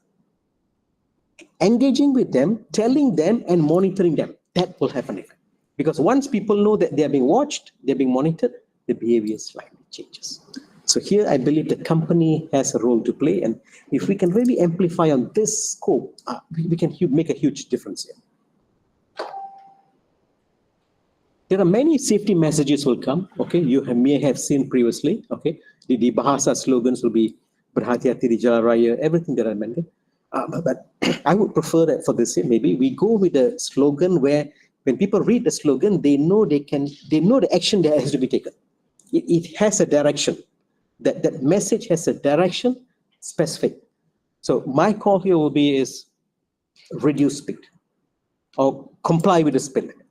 engaging with them, telling them, and monitoring them. That will have an effect. Because once people know that they are being watched, they're being monitored, the behavior slightly changes. So here, I believe the company has a role to play, and if we can really amplify on this scope, we can make a huge difference here. There are many safety messages will come, okay? You may have seen previously, okay? The Bahasa slogans will be berhati-hati di jalan raya, everything that I mentioned. But I would prefer that for this year, maybe we go with a slogan where when people read the slogan, they know the action that has to be taken. It has a direction. That message has a direction, specific. So my call here will be is reduce speed or comply with the speed limit.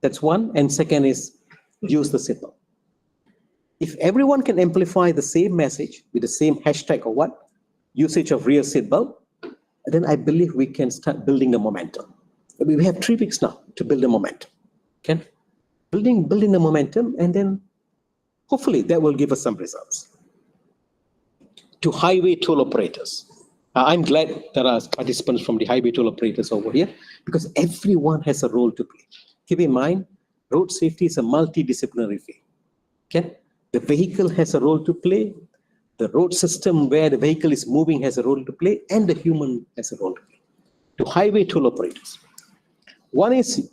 That's one. And second is use the seatbelt. If everyone can amplify the same message with the same hashtag or what, usage of rear seatbelt, then I believe we can start building the momentum. We have 3 weeks now to build the momentum. Okay? Building the momentum, and then hopefully that will give us some results. To highway toll operators. I'm glad there are participants from the highway toll operators over here because everyone has a role to play. Keep in mind, road safety is a multidisciplinary field. Okay? The vehicle has a role to play. The road system where the vehicle is moving has a role to play, and the human has a role to play. To highway toll operators. One is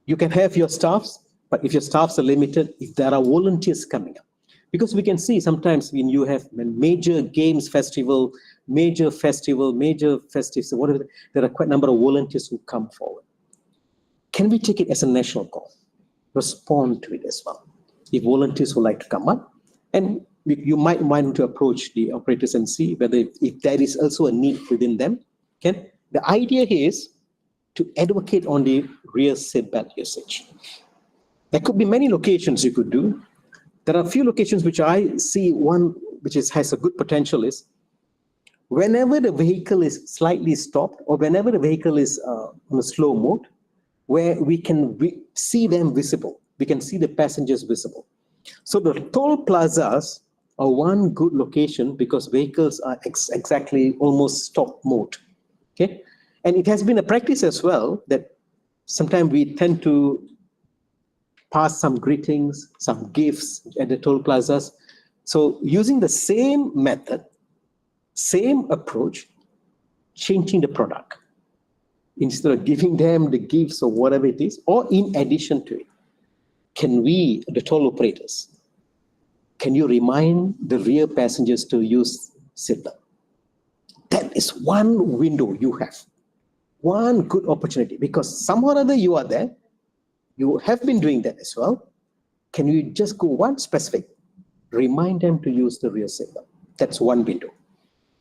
you can have your staffs, but if your staffs are limited, if there are volunteers coming up. Because we can see sometimes when you have major games festival, major festives, whatever, there are quite a number of volunteers who come forward. Can we take it as a national call? Respond to it as well. If volunteers would like to come up, and you might want to approach the operators and see whether if there is also a need within them. Okay? The idea here is to advocate on the rear seatbelt usage. There could be many locations you could do. There are a few locations which I see. One which has a good potential is whenever the vehicle is slightly stopped or whenever the vehicle is on a slow mode, where we can see them visible. We can see the passengers visible. So the toll plazas are one good location because vehicles are exactly almost stop mode. Okay, and it has been a practice as well that sometimes we tend to pass some greetings, some gifts at the toll plazas. So using the same method, same approach, changing the product. Instead of giving them the gifts or whatever it is, or in addition to it, can we, the toll operators, can you remind the rear passengers to use seatbelt? That is one window you have, one good opportunity, because somehow or other you are there, you have been doing that as well. Can you just go one specific, remind them to use the rear seatbelt? That's one window.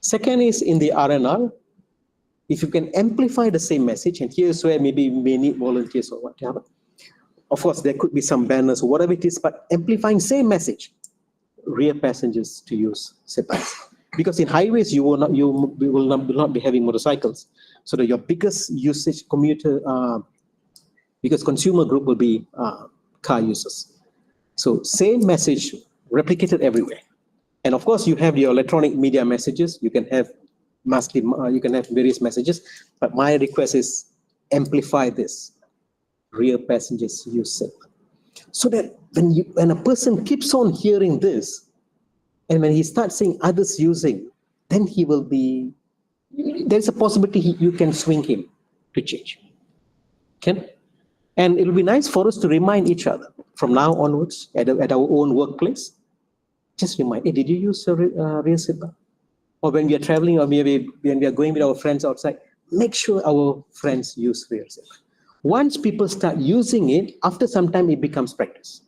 Second is in the R&R, if you can amplify the same message, and here's where maybe we may need volunteers or whatever. Of course, there could be some banners or whatever it is, but amplifying same message, rear passengers to use seatbelts. Because in highways, you will not be having motorcycles. So that your biggest usage because consumer group will be car users. So same message replicated everywhere. And of course, you have your electronic media messages. You can have various messages, but my request is amplify this. Rear passengers use it. So that when a person keeps on hearing this, and when he starts seeing others using, then he will be, there's a possibility you can swing him to change. Okay? And it'll be nice for us to remind each other from now onwards at our own workplace. Just remind, hey, did you use a rear seatbelt? Or when we are traveling, or maybe when we are going with our friends outside, make sure our friends use rear seatbelt. Once people start using it, after some time, it becomes practice.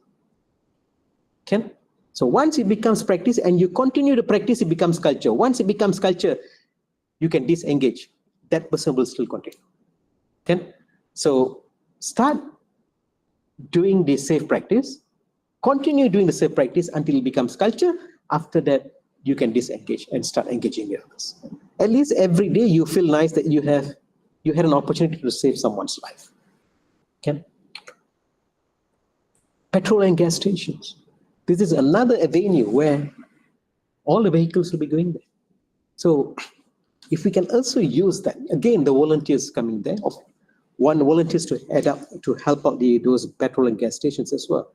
Okay? So once it becomes practice and you continue to practice, it becomes culture. Once it becomes culture, you can disengage. That person will still continue. Okay? So start doing the safe practice, continue doing the safe practice until it becomes culture. After that, you can disengage and start engaging with others. At least every day you feel nice that you had an opportunity to save someone's life. Okay? Petrol and gas stations. This is another avenue where all the vehicles will be going there. So if we can also use that, again, the volunteers coming there, one volunteers to add up to help out those petrol and gas stations as well.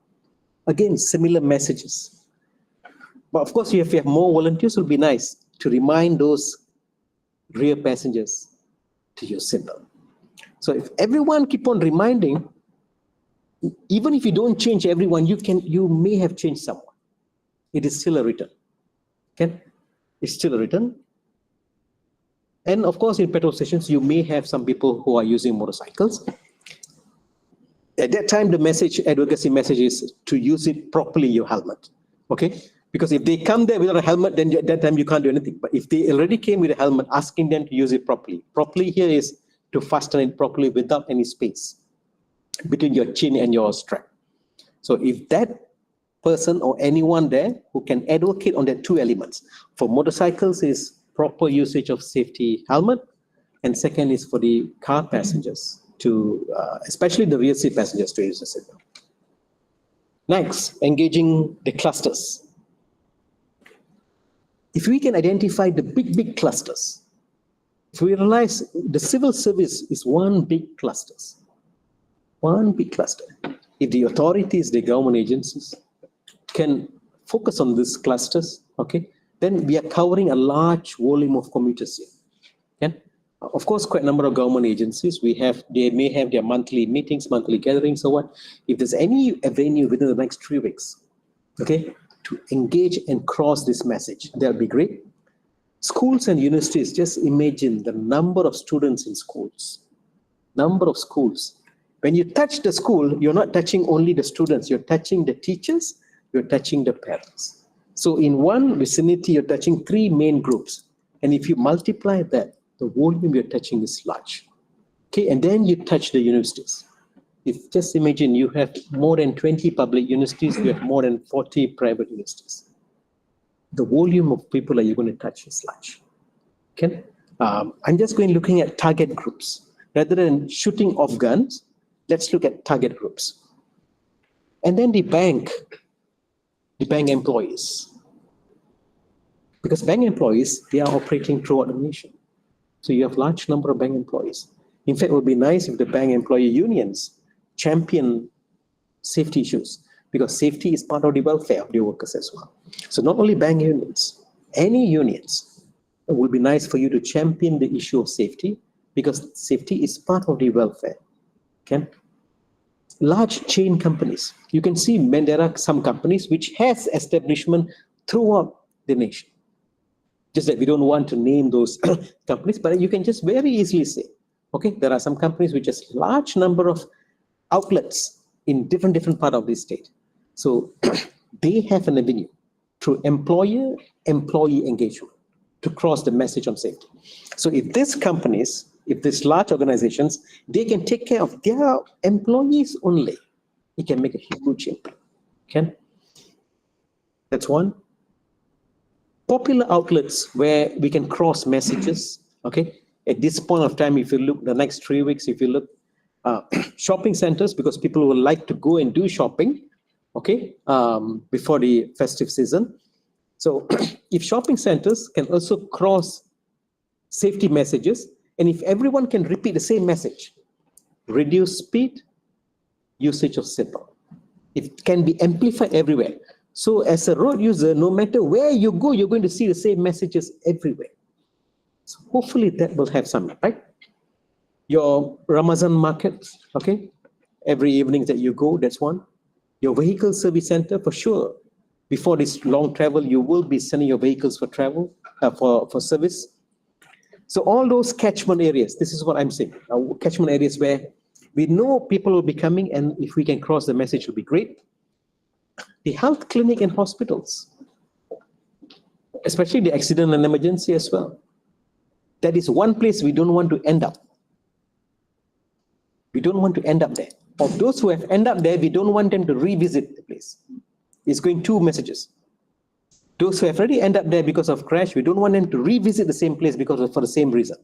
Again, similar messages. But of course, if you have more volunteers, it would be nice to remind those rear passengers to use seatbelt. So if everyone keep on reminding, even if you don't change everyone, you may have changed someone. It is still a return. Okay? It's still a return. And of course, in petrol stations, you may have some people who are using motorcycles. At that time, the message, advocacy message is to use it properly, your helmet. Okay? Because if they come there without a helmet, then at that time you can't do anything. But if they already came with a helmet, asking them to use it properly. Properly here is to fasten it properly without any space between your chin and your strap. So if that person or anyone there who can advocate on that two elements, for motorcycles is proper usage of safety helmet, and second is for the car passengers to, especially the rear seat passengers, to use the seatbelt. Next, engaging the clusters. If we can identify the big clusters, if we realize the civil service is one big cluster, if the authorities, the government agencies can focus on these clusters, okay, then we are covering a large volume of commuters here. Okay? Of course, quite a number of government agencies, they may have their monthly meetings, monthly gatherings, or what. If there's any venue within the next 3 weeks, okay, to engage and cross this message, that would be great. Schools and universities, just imagine the number of students in schools, number of schools. When you touch the school, you're not touching only the students, you're touching the teachers, you're touching the parents. So in one vicinity, you're touching 3 main groups. And if you multiply that, the volume you're touching is large. Okay, and then you touch the universities. If just imagine you have more than 20 public universities, you have more than 40 private universities. The volume of people that you're going to touch is large. Okay, I'm just looking at target groups. Rather than shooting off guns, let's look at target groups. And then the bank employees. Because bank employees, they are operating throughout the nation. So you have large number of bank employees. In fact, it would be nice if the bank employee unions champion safety issues, because safety is part of the welfare of the workers as well. So not only bank unions, any unions, it would be nice for you to champion the issue of safety, because safety is part of the welfare. Okay? Large chain companies, you can see there are some companies which has establishment throughout the nation. Just that we don't want to name those companies, but you can just very easily say, okay, there are some companies which has large number of outlets in different part of the state. So they have an avenue through employer-employee engagement to cross the message on safety. So if these companies, if these large organizations, they can take care of their employees only, it can make a huge impact. Okay? That's one. Popular outlets where we can cross messages, okay? At this point of time, if you look the next 3 weeks, if you look, shopping centers, because people will like to go and do shopping, okay, before the festive season. So if shopping centers can also cross safety messages, and if everyone can repeat the same message, reduce speed, usage of seatbelt, it can be amplified everywhere. So as a road user, no matter where you go, you're going to see the same messages everywhere. So hopefully that will have some impact. Your Ramazan market, okay, every evening that you go, that's one. Your vehicle service center, for sure. Before this long travel, you will be sending your vehicles for travel, for service. So all those catchment areas, this is what I'm saying, catchment areas where we know people will be coming, and if we can cross the message, it will be great. The health clinic and hospitals, especially the accident and emergency as well. That is one place we don't want to end up. We don't want to end up there. Of those who have ended up there, we don't want them to revisit the place. It's going 2 messages. Those who have already ended up there because of crash, we don't want them to revisit the same place for the same reason.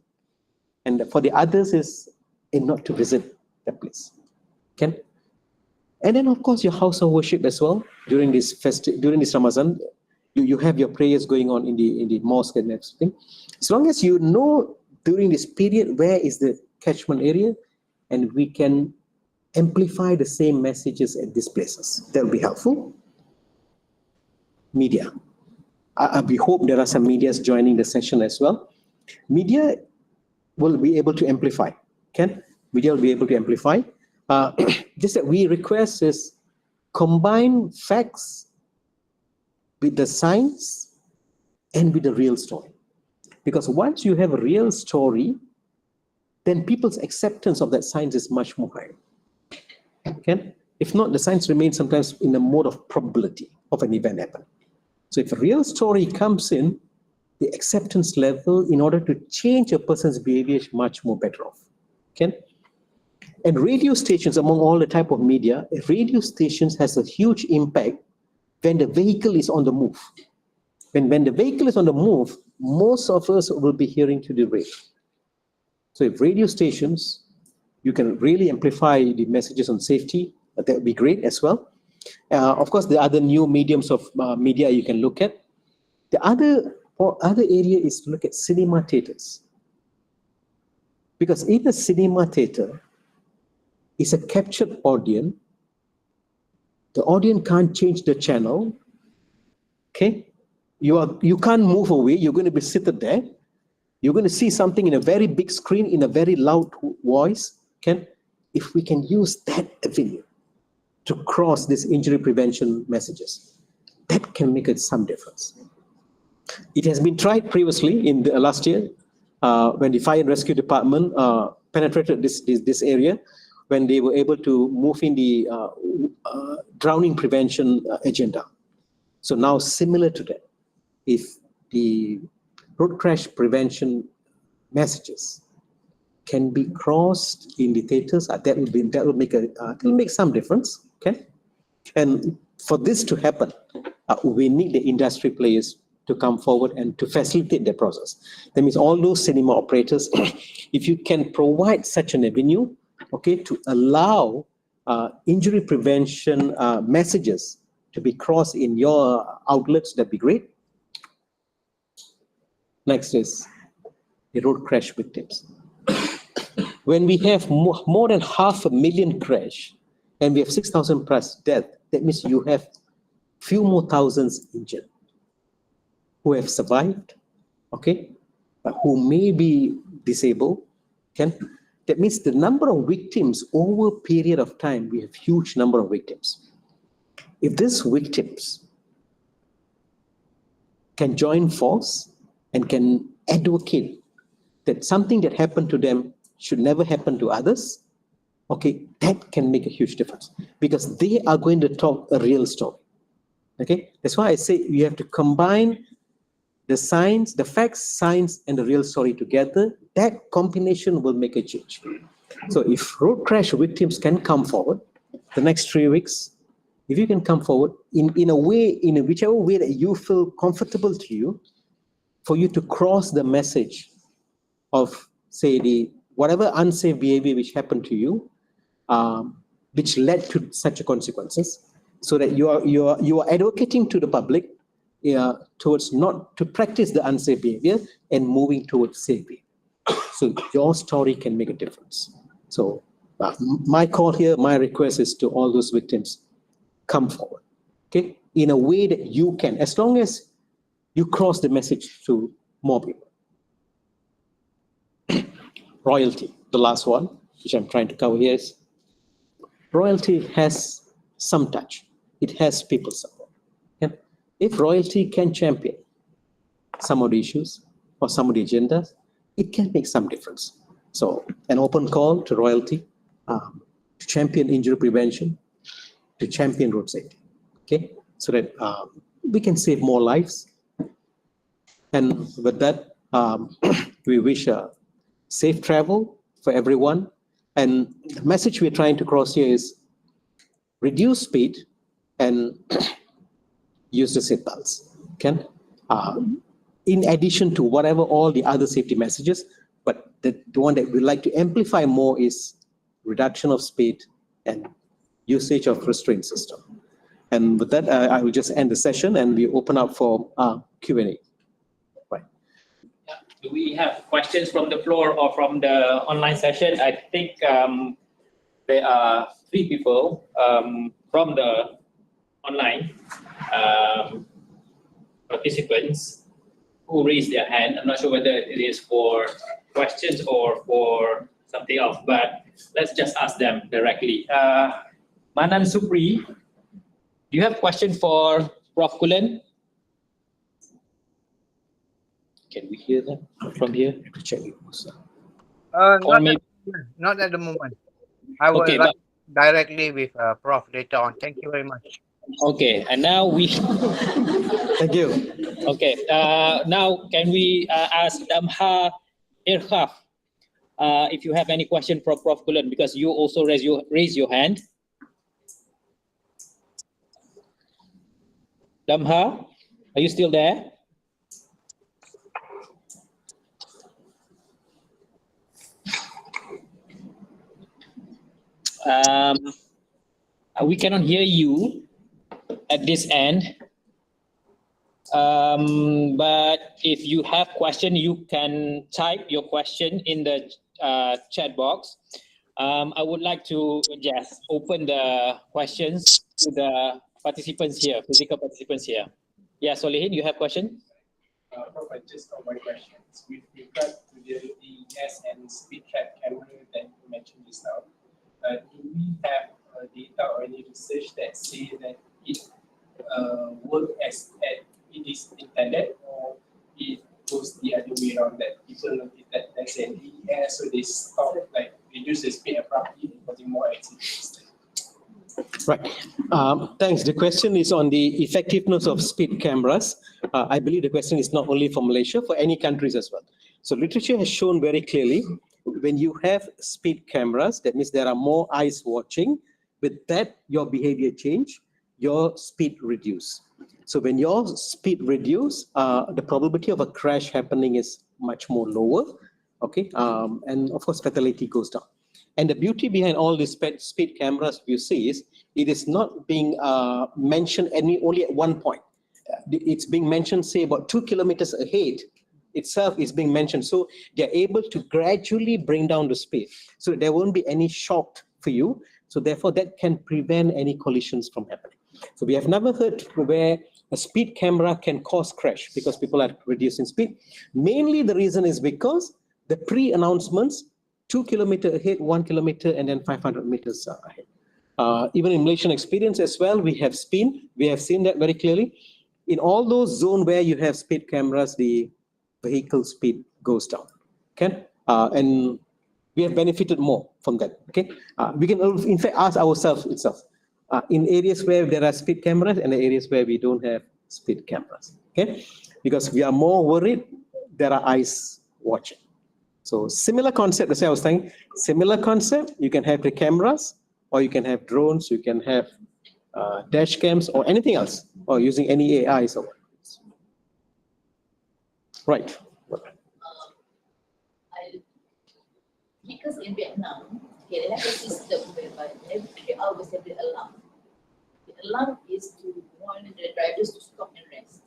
And for the others is not to visit that place. Okay? And then of course your house of worship as well. During this Ramadan, you have your prayers going on in the mosque and everything. As long as you know during this period where is the catchment area, and we can amplify the same messages at these places, that will be helpful. Media. We hope there are some medias joining the session as well. Media will be able to amplify. Media will be able to amplify. Just that we request is combine facts with the science and with the real story. Because once you have a real story, then people's acceptance of that science is much more higher. Okay? If not, the science remains sometimes in a mode of probability of an event happening. So if a real story comes in, the acceptance level in order to change a person's behavior is much more better off. Okay? And radio stations, among all the type of media, radio stations has a huge impact when the vehicle is on the move. When the vehicle is on the move, most of us will be hearing to the radio. So if radio stations, you can really amplify the messages on safety, that would be great as well. Of course, the other new mediums of media you can look at. The other area is to look at cinema theaters. Because in a cinema theater, it's a captured audience. The audience can't change the channel. Okay? You can't move away. You're going to be seated there. You're going to see something in a very big screen, in a very loud voice. Okay? If we can use that avenue to cross these injury prevention messages, that can make some difference. It has been tried previously in the last year when the fire and rescue department penetrated this area, when they were able to move in the drowning prevention agenda. So now, similar to that, if the road crash prevention messages can be crossed in the theaters, that will make some difference. Okay, and for this to happen, we need the industry players to come forward and to facilitate the process. That means all those cinema operators, if you can provide such an avenue, okay, to allow injury prevention messages to be crossed in your outlets, that'd be great. Next is the road crash victims. When we have more than 500,000 crash and we have 6,000 plus death, that means you have few more thousands injured who have survived, okay, who may be disabled. Okay? That means the number of victims over a period of time, we have huge number of victims. If these victims can join force and can advocate that something that happened to them should never happen to others, okay, that can make a huge difference because they are going to talk a real story. Okay, that's why I say you have to combine the science, the facts, science, and the real story together. That combination will make a change. So if road crash victims can come forward the next 3 weeks, if you can come forward in a way, in whichever way that you feel comfortable to you, for you to cross the message of, say, the whatever unsafe behavior which happened to you, which led to such consequences, so that you are advocating to the public towards not to practice the unsafe behavior and moving towards safe behavior. So your story can make a difference. So my call here, my request is to all those victims, come forward, okay, in a way that you can, as long as you cross the message to more people. Royalty, the last one, which I'm trying to cover here is, royalty has some touch. It has people support. Okay? If royalty can champion some of the issues or some of the agendas, it can make some difference. So an open call to royalty to champion injury prevention, to champion road safety, okay? So that we can save more lives. And with that, we wish safe travel for everyone. And the message we're trying to cross here is reduce speed and use the seatbelts, okay? In addition to whatever all the other safety messages, but the one that we'd like to amplify more is reduction of speed and usage of restraint system. And with that, I will just end the session and we open up for Q&A. Right. Do we have questions from the floor or from the online session? I think there are 3 people from the online participants who raised their hand. I'm not sure whether it is for questions or for something else, but let's just ask them directly. Manan Supri, do you have a question for Prof. Kulen? Can we hear that from here? Check it. Or Not maybe, not at the moment. I will okay, write directly with Prof later on. Thank you very much. okay, and now we, Thank you. okay, now can we ask Damha Irkhaf if you have any question for Prof Kulan, because you also raise your hand. Damha, are you still there? We cannot hear you at this end. But if you have question, you can type your question in the chat box. I would like to just open the questions to the participants here, physical participants here. Yeah, Solihin, you have question? Prof, I just got one question. With regard to the ES and speed track camera that you mentioned just now, do we have data or any research that say that it works as it is intended, or it goes the other way around, that people notice that there's an ES, so they stop, like reduce the speed abruptly, causing more accidents? Right. Thanks. The question is on the effectiveness of speed cameras. I believe the question is not only for Malaysia, for any countries as well. So literature has shown very clearly, when you have speed cameras, that means there are more eyes watching. With that, your behavior change, your speed reduce. So when your speed reduce, the probability of a crash happening is much more lower. Okay. And of course, fatality goes down. And the beauty behind all these speed cameras you see is it is not being mentioned only at one point. It's being mentioned, say, about 2 kilometers ahead itself is being mentioned. So they're able to gradually bring down the speed. So there won't be any shock for you. So therefore, that can prevent any collisions from happening. So we have never heard where a speed camera can cause crash because people are reducing speed. Mainly the reason is because the pre-announcements, 2 kilometers ahead, 1 kilometer, and then 500 meters ahead. Even in Malaysian experience as well, we have seen that very clearly. In all those zones where you have speed cameras, the vehicle speed goes down. Okay, and we have benefited more from that. Okay, we can in fact ask ourselves itself in areas where there are speed cameras and the areas where we don't have speed cameras. Okay, because we are more worried there are eyes watching. So similar concept, as I was saying, similar concept, you can have the cameras, or you can have drones, you can have dash cams, or anything else, or using any AIs. Right. Because in Vietnam, okay, they have a system whereby every 3 hours they have the alarm. The alarm is to warn the drivers to stop and rest.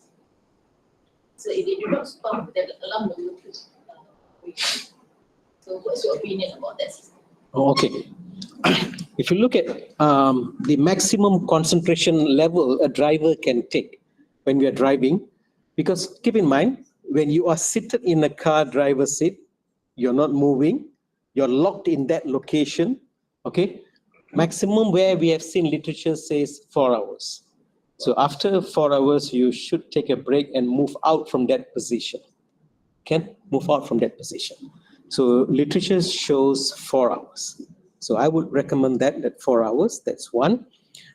So if they do not stop, the alarm will go to So what's your opinion about that system? Okay. If you look at the maximum concentration level a driver can take when we are driving, because keep in mind, when you are seated in a car driver's seat, you're not moving, you're locked in that location, okay? Maximum where we have seen literature says 4 hours. So after 4 hours, you should take a break and move out from that position. Can move out from that position. So literature shows 4 hours. So I would recommend that 4 hours, that's one.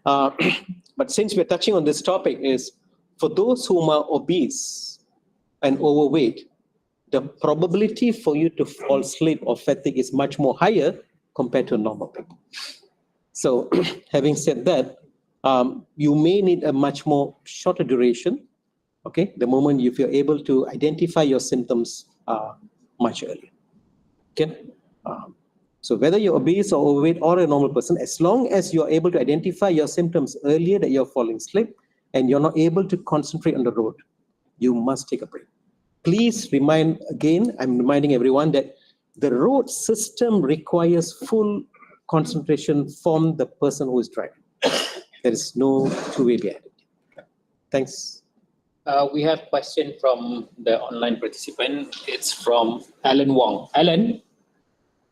But since we're touching on this topic is, for those who are obese and overweight, the probability for you to fall asleep or fatigue is much more higher compared to normal people. So having said that, you may need a much more shorter duration, okay, the moment if you're able to identify your symptoms much earlier. Okay. So whether you're obese or overweight or a normal person, as long as you're able to identify your symptoms earlier that you're falling asleep and you're not able to concentrate on the road, you must take a break. Please remind again, I'm reminding everyone that the road system requires full concentration from the person who is driving. There is no two-way behind it. Thanks. We have question from the online participant. It's from Alan Wong. Alan,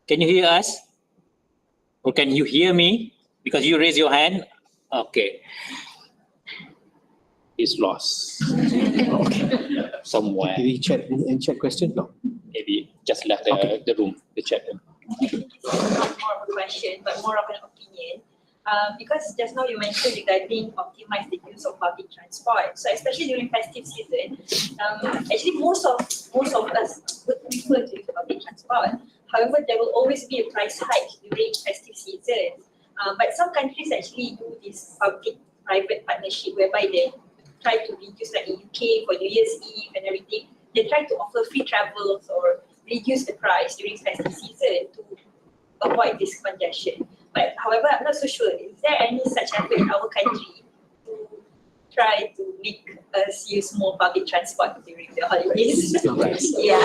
can you hear us? Or can you hear me? Because you raise your hand. Okay. is lost Okay. somewhere. Did he chat in chat question? No. Maybe just left the room, the chat room. Not more of a question, but more of an opinion. Because just now you mentioned regarding optimize the use of public transport. So especially during festive season, actually most of us would prefer to use public transport. However, there will always be a price hike during festive season. But some countries actually do this public-private partnership whereby they try to reduce, like in UK for New Year's Eve and everything, they try to offer free travels or reduce the price during festive season to avoid this congestion. But however, I'm not so sure, is there any such effort in our country to try to make us use more public transport during the holidays? Yeah.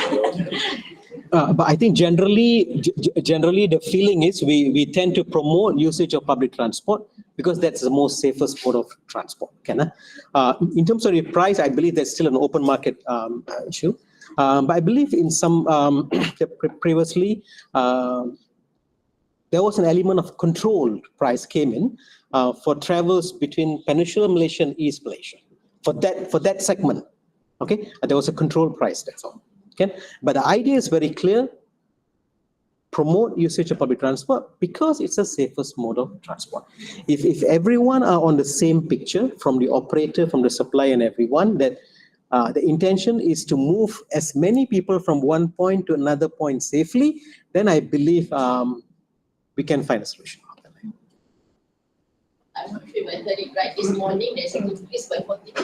But I think generally the feeling is we tend to promote usage of public transport because that's the most safest mode of transport. In terms of the price, I believe there's still an open market issue. But I believe in some previously there was an element of controlled price came in for travels between Peninsular Malaysia and East Malaysia for that segment. Okay, there was a controlled price. That's all. Okay, but the idea is very clear: promote usage of public transport because it's the safest mode of transport. If everyone are on the same picture, from the operator, from the supplier, and everyone, that the intention is to move as many people from one point to another point safely, then I believe we can find a solution. I'm not sure if I heard it right this morning, there's an increase by 40+%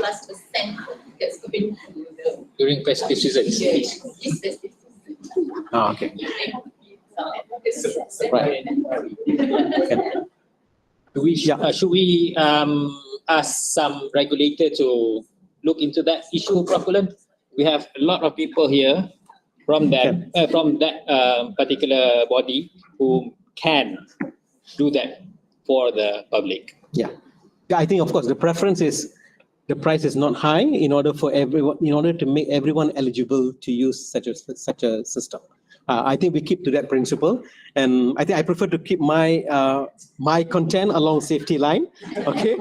that's going to the During festive season. this festive season. Oh, okay. Right. Should we ask some regulator to look into that issue, Prof. Kulan? We have a lot of people here from that particular body who can do that for the public. Yeah, I think of course the preference is the price is not high in order for everyone, in order to make everyone eligible to use such a system. I think we keep to that principle, and I think I prefer to keep my my content along safety line. Okay,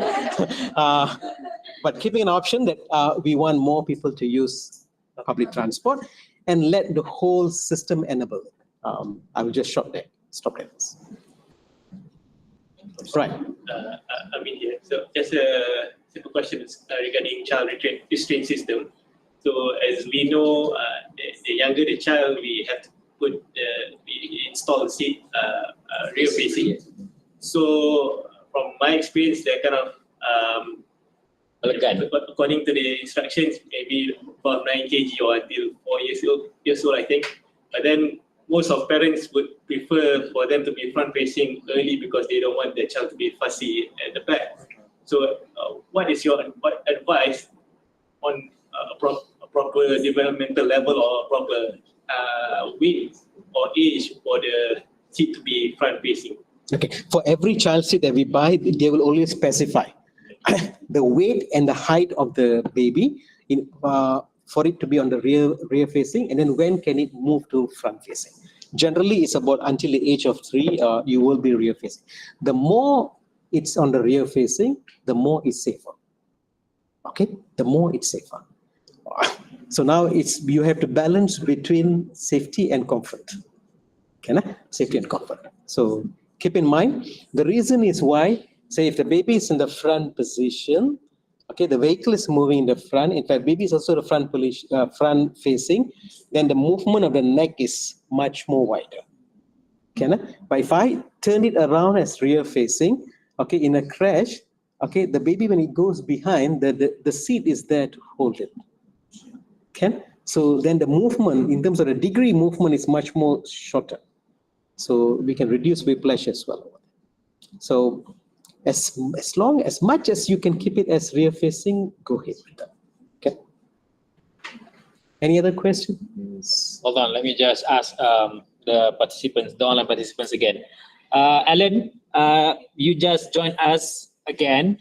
but keeping an option that we want more people to use public transport and let the whole system enable. I will just stop there. Right. I mean here. So just a simple question regarding child restraint system. So as we know, the younger the child, we have to we install the seat rear facing. So from my experience, they're kind of according to the instructions, maybe about 9 kg or until 4 years old, I think. But then most of parents would prefer for them to be front facing early because they don't want their child to be fussy at the back. So what is your advice on a proper developmental level or a proper width or age for the seat to be front facing? Okay, for every child seat that we buy, they will always specify the weight and the height of the baby in for it to be on the rear facing, and then when can it move to front facing. Generally, it's about until the age of 3, you will be rear facing. The more it's on the rear facing, the more it's safer. Okay, the more it's safer. So now you have to balance between safety and comfort. Okay, safety and comfort. So keep in mind, the reason is why, say if the baby is in the front position, okay, the vehicle is moving in the front. In fact, baby is also the front facing. Then the movement of the neck is much more wider. Okay, but if I turn it around as rear facing, okay, in a crash, okay, the baby when it goes behind, the seat is there to hold it. Okay, so then the movement in terms of the degree movement is much more shorter. So we can reduce whiplash as well. So as much as you can keep it as rear facing, go ahead with that. Okay. Any other questions? Hold on, let me just ask the online participants again. Alan, you just joined us again.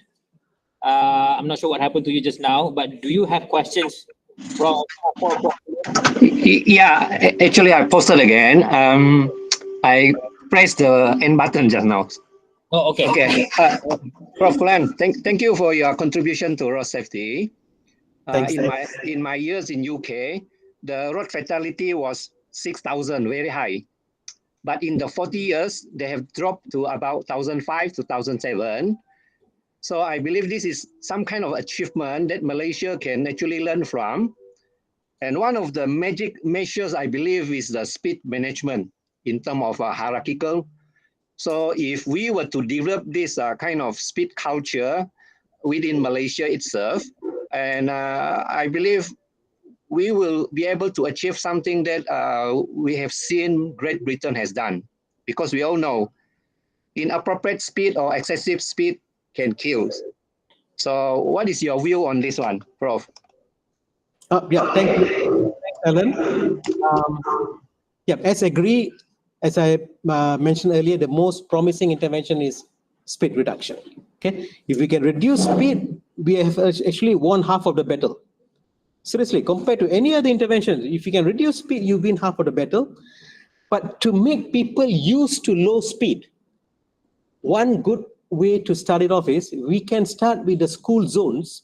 I'm not sure what happened to you just now, but do you have questions from? Yeah, actually I posted again. I pressed the end button just now. Oh, okay. Okay. Prof. Kulan, thank you for your contribution to road safety. Thanks, in Dad. my years in UK, the road fatality was 6,000, very high. But in the 40 years, they have dropped to about 1,005 to 1,007. So I believe this is some kind of achievement that Malaysia can actually learn from. And one of the magic measures, I believe, is the speed management in terms of hierarchical. So if we were to develop this kind of speed culture within Malaysia itself, and I believe we will be able to achieve something that we have seen Great Britain has done. Because we all know inappropriate speed or excessive speed can kill. So what is your view on this one, Prof? Yeah, thank you, Alan. Yeah, as I mentioned earlier, the most promising intervention is speed reduction. Okay, if we can reduce speed, we have actually won half of the battle. Seriously, compared to any other intervention, if you can reduce speed, you win half of the battle. But to make people used to low speed, one good way to start it off is we can start with the school zones,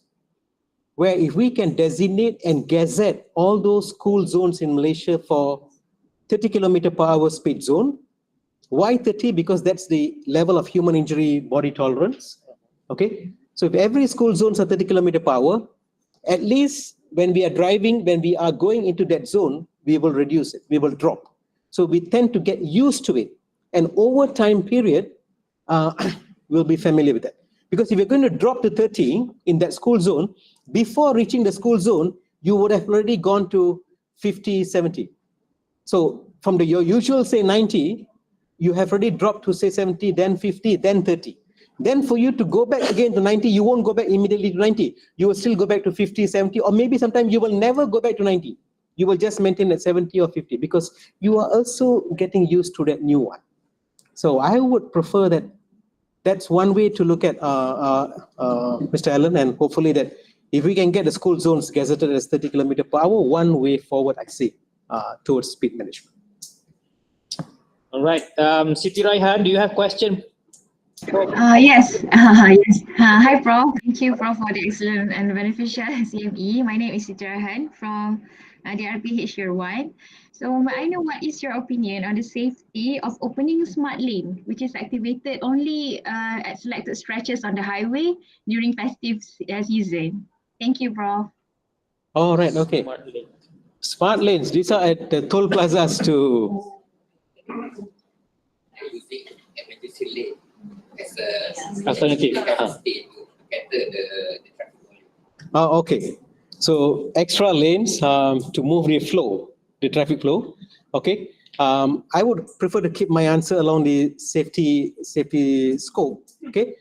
where if we can designate and gazette all those school zones in Malaysia for 30 kilometer per hour speed zone. Why 30? Because that's the level of human injury body tolerance. Okay, so if every school zones are 30 kilometer per hour, at least when we are driving, when we are going into that zone, we will reduce it, we will drop. So we tend to get used to it. And over time period, we'll be familiar with that. Because if you're going to drop to 30 in that school zone, before reaching the school zone, you would have already gone to 50, 70. So from your usual, say 90, you have already dropped to say 70, then 50, then 30. Then for you to go back again to 90, you won't go back immediately to 90. You will still go back to 50, 70, or maybe sometimes you will never go back to 90. You will just maintain at 70 or 50 because you are also getting used to that new one. So I would prefer that. That's one way to look at Mr. Allen, and hopefully that if we can get the school zones gazetted as 30 kilometer per hour, one way forward, I see, towards speed management. All right. Siti Raihan, do you have question? Yes. Yes. Hi, Prof. Thank you, Prof, for the excellent and beneficial CME. My name is Sitra Han from DRPH Year 1. So may I know what is your opinion on the safety of opening smart lane, which is activated only at selected stretches on the highway during festive season? Thank you, Prof. All right, okay. Smart lane. Smart lanes, these are at the toll plazas to... Using emergency lane as a Alternative. state to cater the traffic volume. Oh, okay. So extra lanes to move the traffic flow. Okay. I would prefer to keep my answer along the safety scope. Okay.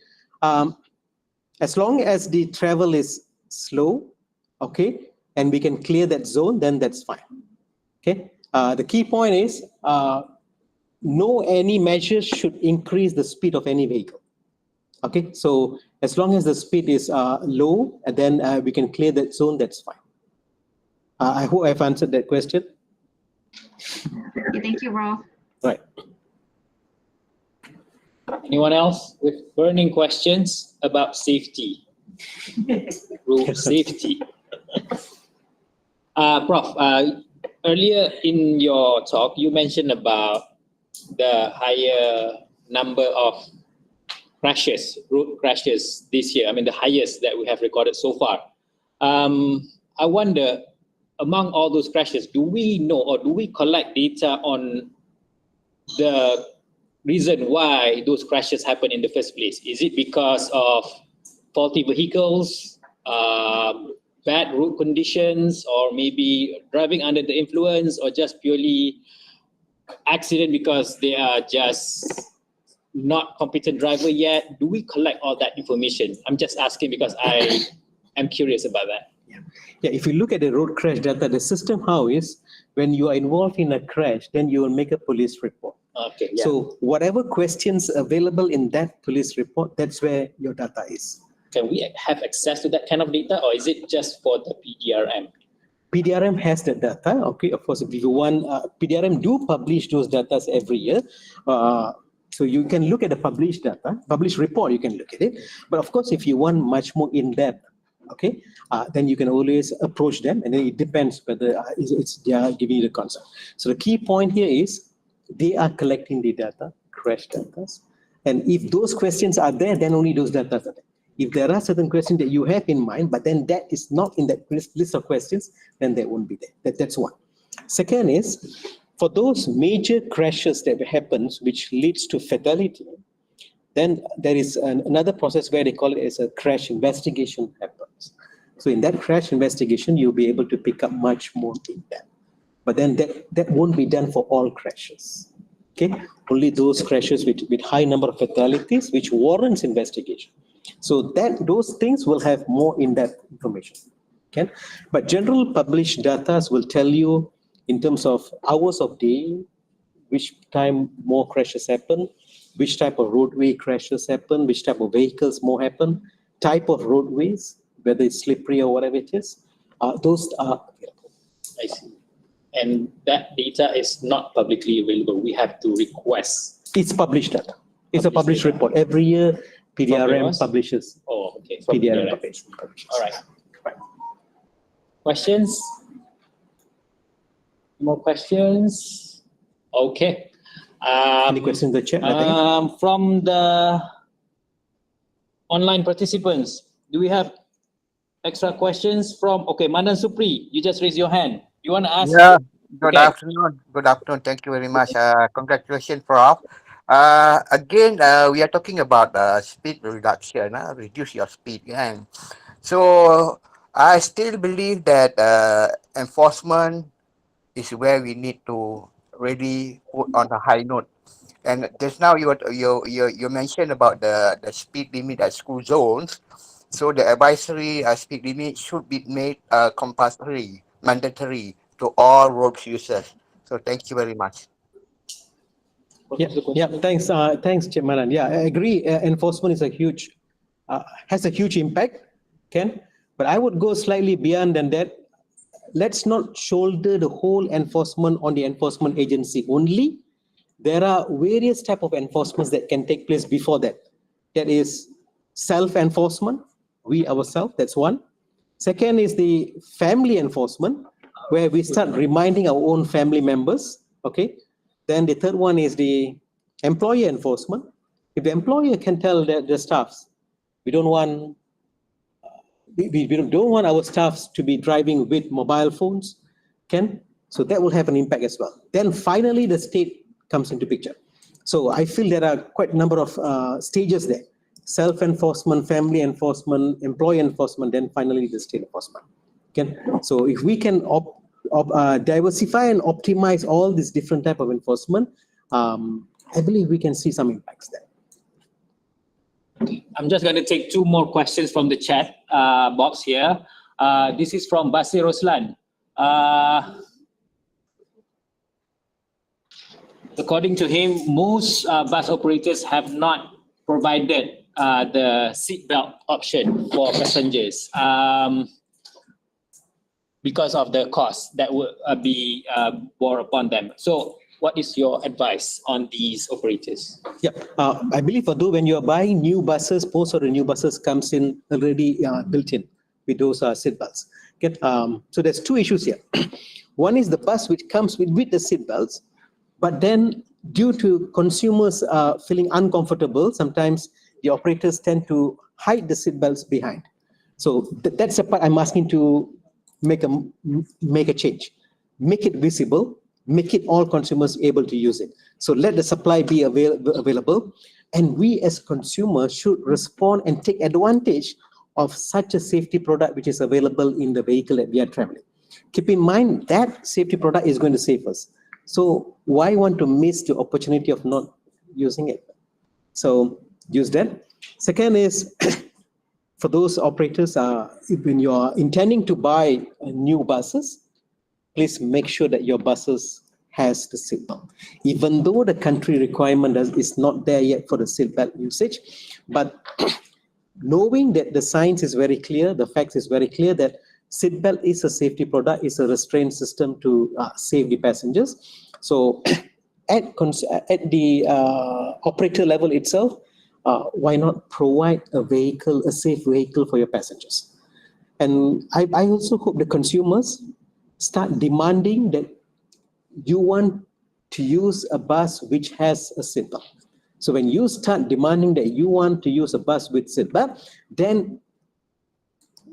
As long as the travel is slow, okay, and we can clear that zone, then that's fine. Okay. The key point is no any measures should increase the speed of any vehicle. Okay, so as long as the speed is low, and then we can clear that zone, that's fine. I hope I've answered that question. Okay, thank you, Prof. Right. Anyone else with burning questions about safety? Road safety. Prof, earlier in your talk, you mentioned about the higher number of crashes, road crashes this year. I mean, the highest that we have recorded so far. I wonder, among all those crashes, do we know or do we collect data on the reason why those crashes happen in the first place? Is it because of faulty vehicles, bad road conditions, or maybe driving under the influence, or just purely accident because they are just not competent driver yet? Do we collect all that information? I'm just asking because I am curious about that. Yeah, if you look at the road crash data, the system how is when you are involved in a crash, then you will make a police report. Okay. Yeah. So whatever questions available in that police report, that's where your data is. Can we have access to that kind of data, or is it just for the PDRM? PDRM has the data. Okay, of course, if you want, PDRM do publish those data every year. So you can look at the published data, published report, you can look at it. But of course, if you want much more in-depth okay, then you can always approach them, and then it depends whether they are giving you the concern. So the key point here is they are collecting the data, crash data, and if those questions are there, then only those data are there. If there are certain questions that you have in mind, but then that is not in that list of questions, then that won't be there. That's one. Second is, for those major crashes that happens, which leads to fatality, then there is another process where they call it as a crash investigation happens. So in that crash investigation, you'll be able to pick up much more in that. But then that won't be done for all crashes. Okay, only those crashes with high number of fatalities, which warrants investigation. So that those things will have more in-depth information. Okay, but general published data will tell you in terms of hours of day, which time more crashes happen, which type of roadway crashes happen, which type of vehicles more happen, type of roadways, whether it's slippery or whatever it is. Those are available. I see. And that data is not publicly available. We have to request. It's published data. It's a published report. Every year, PDRM publishes. Oh, okay. PDRM publishes. All right. Questions? More questions? Okay. Any questions in the chat? From the online participants, do we have extra questions from, okay, Manan Supri, you just raised your hand. You want to ask? Yeah, good Okay. afternoon. Good afternoon. Thank you very much. Congratulations, Prof. Again, we are talking about speed reduction, reduce your speed. Yeah. So I still believe that enforcement is where we need to really put on a high note. And just now you mentioned about the speed limit at school zones. So the advisory speed limit should be made compulsory, mandatory to all road users. So thank you very much. Yeah. Thanks, Cik Manan. Yeah, I agree. Enforcement is has a huge impact, Ken. But I would go slightly beyond than that. Let's not shoulder the whole enforcement on the enforcement agency only. There are various type of enforcements that can take place before that. That is self-enforcement, we ourselves, that's one. Second is the family enforcement, where we start reminding our own family members, okay? Then the third one is the employer enforcement. If the employer can tell the staffs, we don't want our staffs to be driving with mobile phones, so that will have an impact as well. Then finally, the state comes into picture. So I feel there are quite a number of stages there: self-enforcement, family enforcement, employee enforcement, then finally the state enforcement. So if we can diversify and optimize all these different type of enforcement, I believe we can see some impacts there. I'm just going to take two more questions from the chat box here. This is from Basir Roslan. According to him, most bus operators have not provided the seatbelt option for passengers because of the cost that will be bore upon them. So what is your advice on these operators? Yeah, I believe although when you are buying new buses, most of the new buses comes in already built in with those seatbelts. So there's two issues here. One is the bus which comes with the seatbelts, but then due to consumers feeling uncomfortable, sometimes the operators tend to hide the seatbelts behind. So that's the part I'm asking to make a change, make it visible, make it all consumers able to use it. So let the supply be available, and we as consumers should respond and take advantage of such a safety product which is available in the vehicle that we are traveling. Keep in mind that safety product is going to save us. So why want to miss the opportunity of not using it? So use that. Second is, for those operators, when you are intending to buy new buses, please make sure that your buses has the seatbelt. Even though the country requirement is not there yet for the seatbelt usage, but knowing that the science is very clear, the facts is very clear that seatbelt is a safety product, is a restraint system to save the passengers. So at the operator level itself, why not provide a vehicle, a safe vehicle for your passengers? And I also hope the consumers start demanding that you want to use a bus which has a seatbelt. So when you start demanding that you want to use a bus with seatbelt, then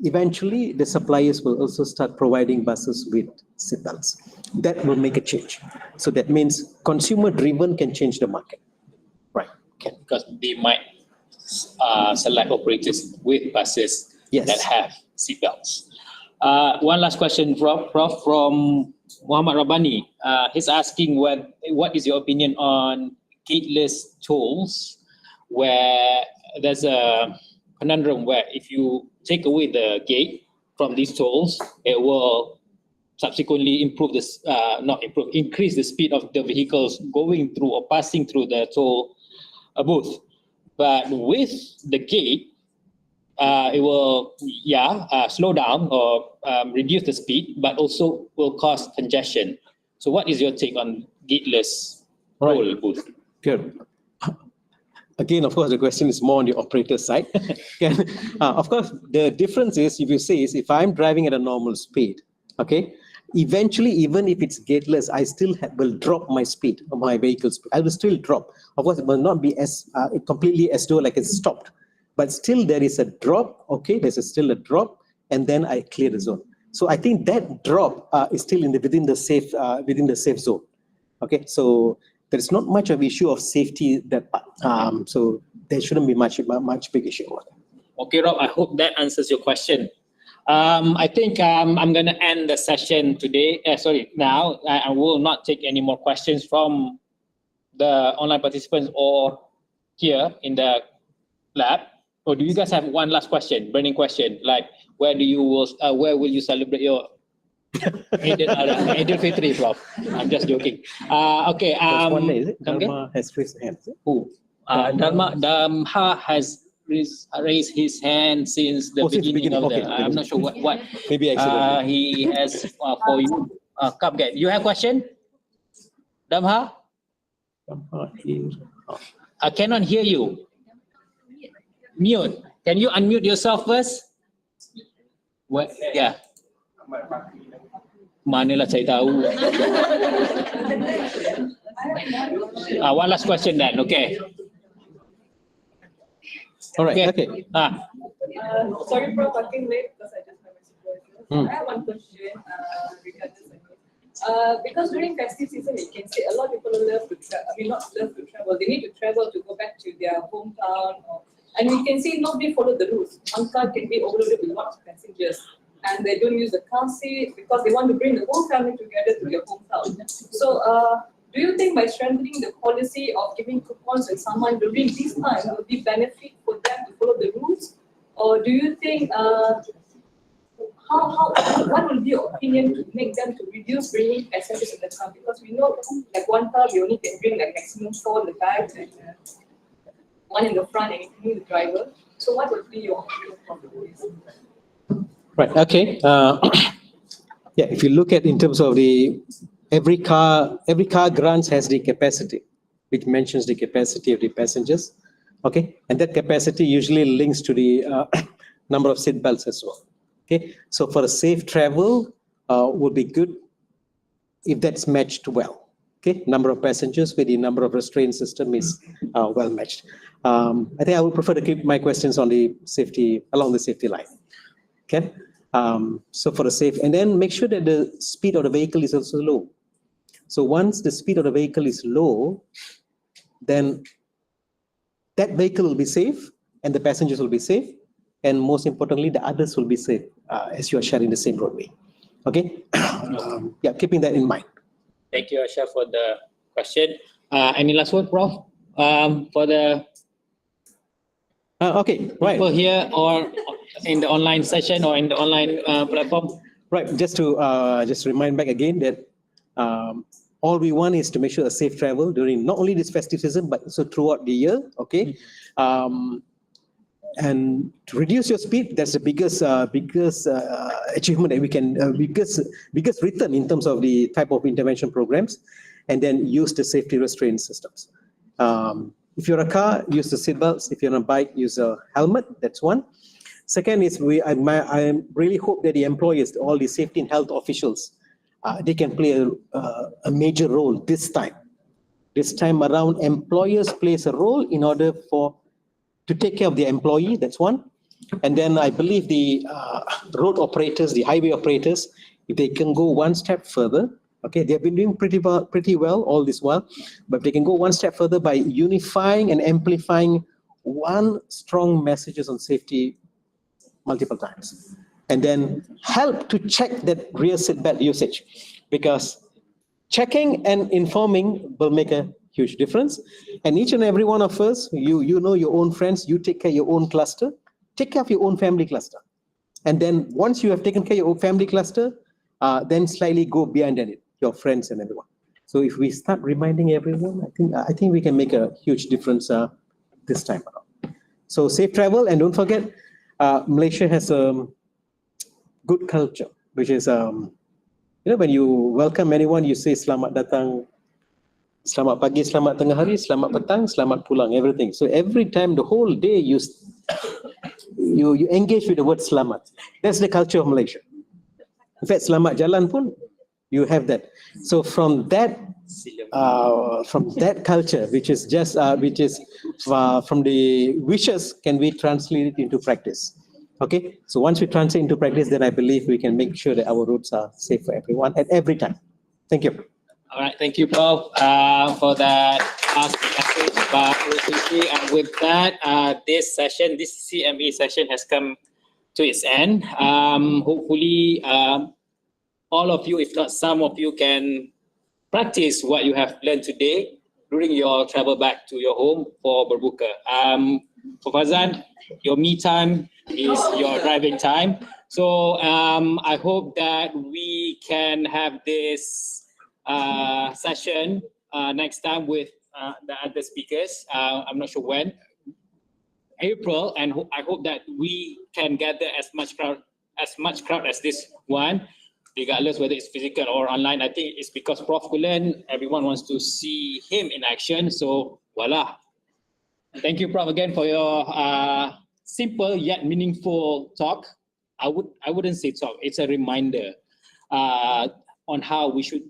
eventually the suppliers will also start providing buses with seatbelts. That will make a change. So that means consumer-driven can change the market. Right. Okay. Because they might select operators with buses Yes. that have seatbelts. One last question, Prof, from Muhammad Rabani. He's asking what is your opinion on gateless tolls, where there's a conundrum where if you take away the gate from these tolls, it will subsequently increase the speed of the vehicles going through or passing through the toll booth. But with the gate, it will, slow down or reduce the speed, but also will cause congestion. So what is your take on gateless toll booth? Good. Again, of course, the question is more on the operator side. Of course, the difference is, if I'm driving at a normal speed, okay, eventually, even if it's gateless, I still will drop my speed of my vehicle's speed. I will still drop. Of course, it will not be as completely as though like it's stopped, but still there is a drop. Okay, still a drop, and then I clear the zone. So I think that drop is still within the safe zone. Okay, so there's not much of issue of safety so there shouldn't be much big issue. Okay, Rob, I hope that answers your question. I think I'm going to end the session today. Now. I will not take any more questions from the online participants or here in the lab. Or do you guys have one last question, burning question, like where will you celebrate your Eid al-Fitri, Prof? I'm just joking. Okay. There's one day, is it? Dharma has raised his hand. Who? Dharma has raised his hand since the beginning of the. I'm not sure what. Maybe he has for you. Come get. You have question? Dharma? I cannot hear you. Mute. Can you unmute yourself first? What? Yeah. Manalah saya tahu. One last question then. Okay. All right. Okay. Sorry, Prof, I came late because I just have a situation. I have one question regarding this. Because during festive season, you can see a lot of people love to travel. I mean, not love to travel. They need to travel to go back to their hometown, and we can see nobody follow the rules. One car can be overloaded with lots of passengers, and they don't use the car seat because they want to bring the whole family together to their hometown. So, do you think by strengthening the policy of giving coupons to someone during this time will be benefit for them to follow the rules, or do you think what will be your opinion to make them to reduce bringing passengers in the car? Because we know like one car we only can bring like maximum 4 in the back and one in the front and including the driver. So what would be your opinion on this? Right. Okay. If you look at in terms of every car grants has the capacity, which mentions the capacity of the passengers. Okay, and that capacity usually links to the number of seat belts as well. Okay, so for a safe travel, would be good if that's matched well. Okay, number of passengers with the number of restraint system is well matched. I think I would prefer to keep my questions on the safety along the safety line. Okay, so for the safe, and then make sure that the speed of the vehicle is also low. So once the speed of the vehicle is low, then that vehicle will be safe and the passengers will be safe. And most importantly, the others will be safe as you are sharing the same roadway. Okay, keeping that in mind. Thank you, Asha, for the question. Any last word, Prof? For the people here or in the online session or in the online platform? Right, just to remind back again that all we want is to make sure a safe travel during not only this festive season, but also throughout the year, okay? And to reduce your speed, that's the biggest achievement that we can, biggest return in terms of the type of intervention programs, and then use the safety restraint systems. If you're a car, use the seat belts. If you're on a bike, use a helmet, that's one. Second is I really hope that the employers, all the safety and health officials, they can play a major role this time. This time around, employers plays a role in order to take care of their employee. That's one. And then I believe the road operators, the highway operators, if they can go one step further, okay, they've been doing pretty well all this while, but they can go one step further by unifying and amplifying one strong messages on safety multiple times, and then help to check that rear seatbelt usage, because checking and informing will make a huge difference. And each and every one of us, you know your own friends, you take care of your own cluster, take care of your own family cluster. And then once you have taken care of your own family cluster, then slightly go beyond it, your friends and everyone. So if we start reminding everyone, I think we can make a huge difference this time around. So safe travel, and don't forget, Malaysia has a good culture, which is when you welcome anyone, you say selamat datang, selamat pagi, selamat tengah hari, selamat petang, selamat pulang, everything. So every time, the whole day, you engage with the word selamat. That's the culture of Malaysia. In fact, selamat jalan pun, you have that. So from that culture, which is from the wishes, can we translate it into practice? Okay, so once we translate into practice, then I believe we can make sure that our roads are safe for everyone at every time. Thank you. All right, thank you, Prof, for that last message about road safety. And with that, this CME session has come to its end. Hopefully, all of you, if not some of you, can practice what you have learned today during your travel back to your home for berbuka. For Fazan, your me time is your driving time. So I hope that we can have this session next time with the other speakers. I'm not sure when. April, and I hope that we can gather as much crowd as this one, regardless whether it's physical or online. I think it's because Prof Kulan, everyone wants to see him in action. So voila. Thank you, Prof, again for your simple yet meaningful talk. I wouldn't say talk. It's a reminder on how we should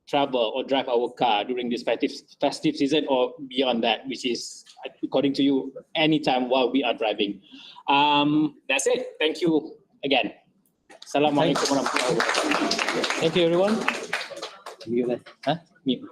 travel or drive our car during this festive season or beyond that, which is, according to you, anytime while we are driving. That's it. Thank you again. Assalamualaikum warahmatullahi wabarakatuh. Thank you, everyone. Mute.